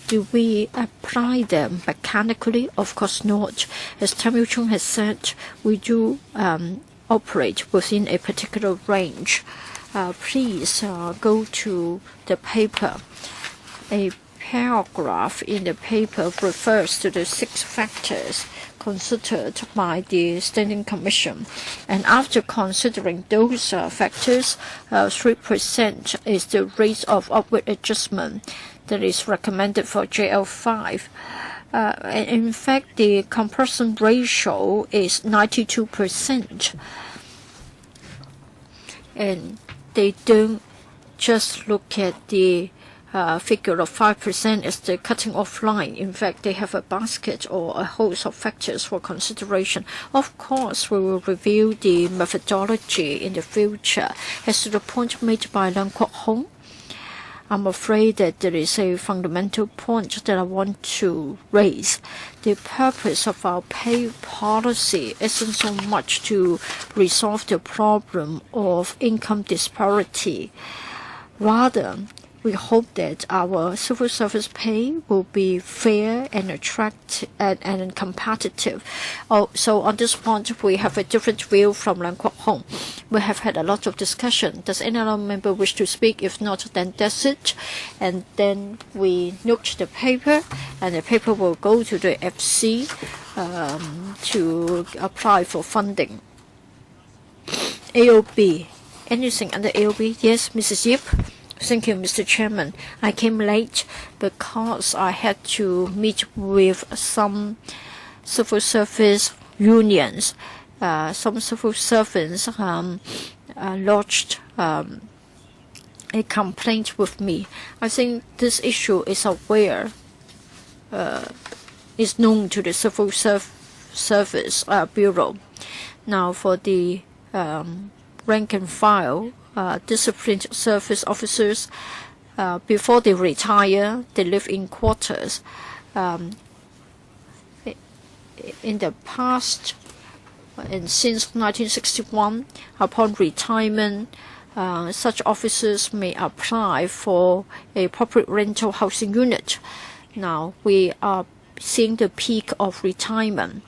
Speaker 3: do we apply them mechanically? Of course not. As Tam Yu-chung has said, we do operate within a particular range. Please go to the paper. A paragraph in the paper refers to the 6 factors considered by the Standing Commission. And after considering those factors, 3% is the rate of upward adjustment that is recommended for JL5. In fact, the comparison ratio is 92%. And they don't just look at the figure of 5% as the cutting off line. In fact, they have a basket or a host of factors for consideration. Of course, we will review the methodology in the future. As to the point made by Leung Kwok-hong, I'm afraid that there is a fundamental point that I want to raise. The purpose of our pay policy isn't so much to resolve the problem of income disparity. Rather, we hope that our civil service pay will be fair and attractive and competitive. So on this point, we have a different view from Lan Kwok Hong. We have had a lot of discussion. Does any other member wish to speak? If not, then that's it. And then we note the paper, and the paper will go to the FC to apply for funding. AOB. Anything under AOB? Yes, Mrs. Yip. Thank you, Mr. Chairman. I came late because I had to meet with some civil service unions. Some civil servants lodged a complaint with me. I think this issue is is known to the Civil Service Bureau. Now, for the rank and file disciplined service officers, before they retire, they live in quarters. In the past, and since 1961, upon retirement, such officers may apply for a public rental housing unit. Now, we are seeing the peak of retirement,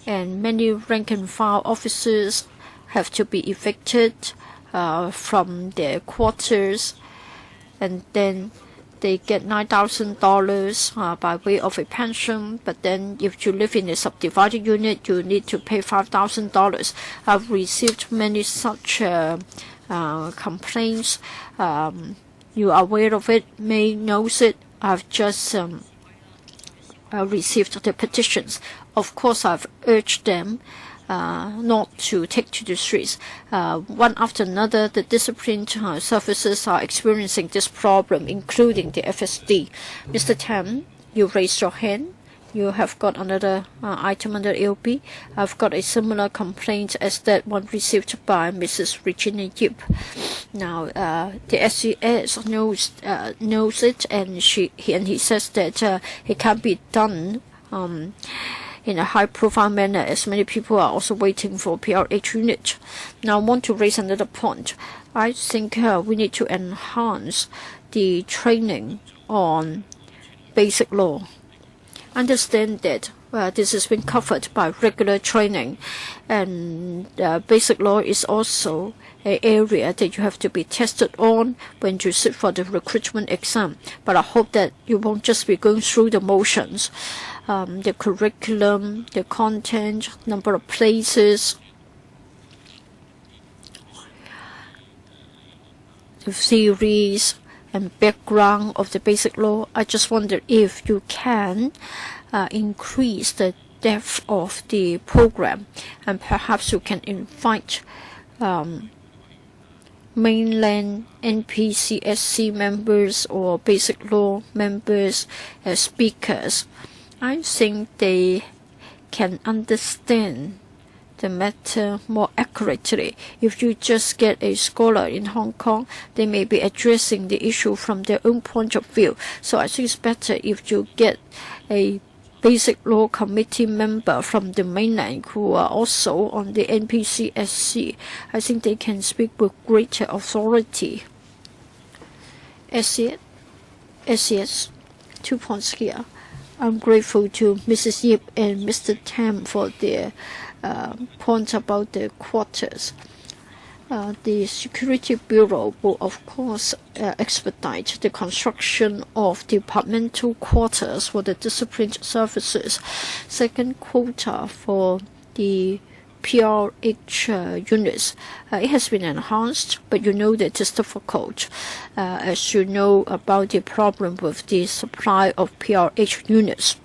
Speaker 3: and many rank and file officers have to be evicted from their quarters, and then they get $9,000 by way of a pension. But then if you live in a subdivided unit, you need to pay $5,000. I've received many such complaints. You are aware of it, may knows it. I've just received the petitions. Of course, I've urged them not to take to the streets. One after another, the disciplined services are experiencing this problem, including the FSD. Mr. Tam, you raised your hand. You have got another item under AOP. I've got a similar complaint as that one received by Mrs. Regina Yip. Now, the SCS knows it, and he says that it can't be done in a high-profile manner, as many people are also waiting for PRH unit. Now, I want to raise another point. I think we need to enhance the training on basic law. Understand that this has been covered by regular training, and basic law is also an area that you have to be tested on when you sit for the recruitment exam. But I hope that you won't just be going through the motions. The curriculum, the content, number of places, the theories and background of the basic law. I just wonder if you can increase the depth of the program, and perhaps you can invite mainland NPCSC members or basic law members as speakers. I think they can understand the matter more accurately. If you just get a scholar in Hong Kong, they may be addressing the issue from their own point of view. So I think it's better if you get a basic law committee member from the mainland who are also on the NPCSC. I think they can speak with greater authority. SCS, 2 points here. I'm grateful to Mrs. Yip and Mr. Tam for their point about the quarters. The Security Bureau will, of course, expedite the construction of departmental quarters for the disciplined services. Second, quota for the PRH units. It has been enhanced, but you know that it's difficult. As you know about the problem with the supply of PRH units.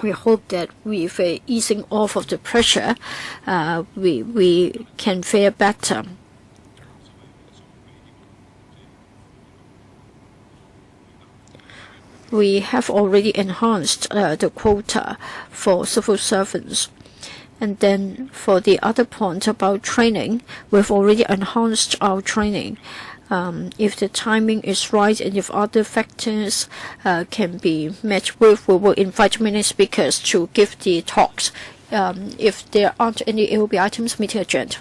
Speaker 3: We hope that with a easing off of the pressure, we can fare better. We have already enhanced the quota for civil servants. And then for the other point about training, we've already enhanced our training. If the timing is right and if other factors can be met with, we will invite many speakers to give the talks. If there aren't any AOB items, meeting adjourned.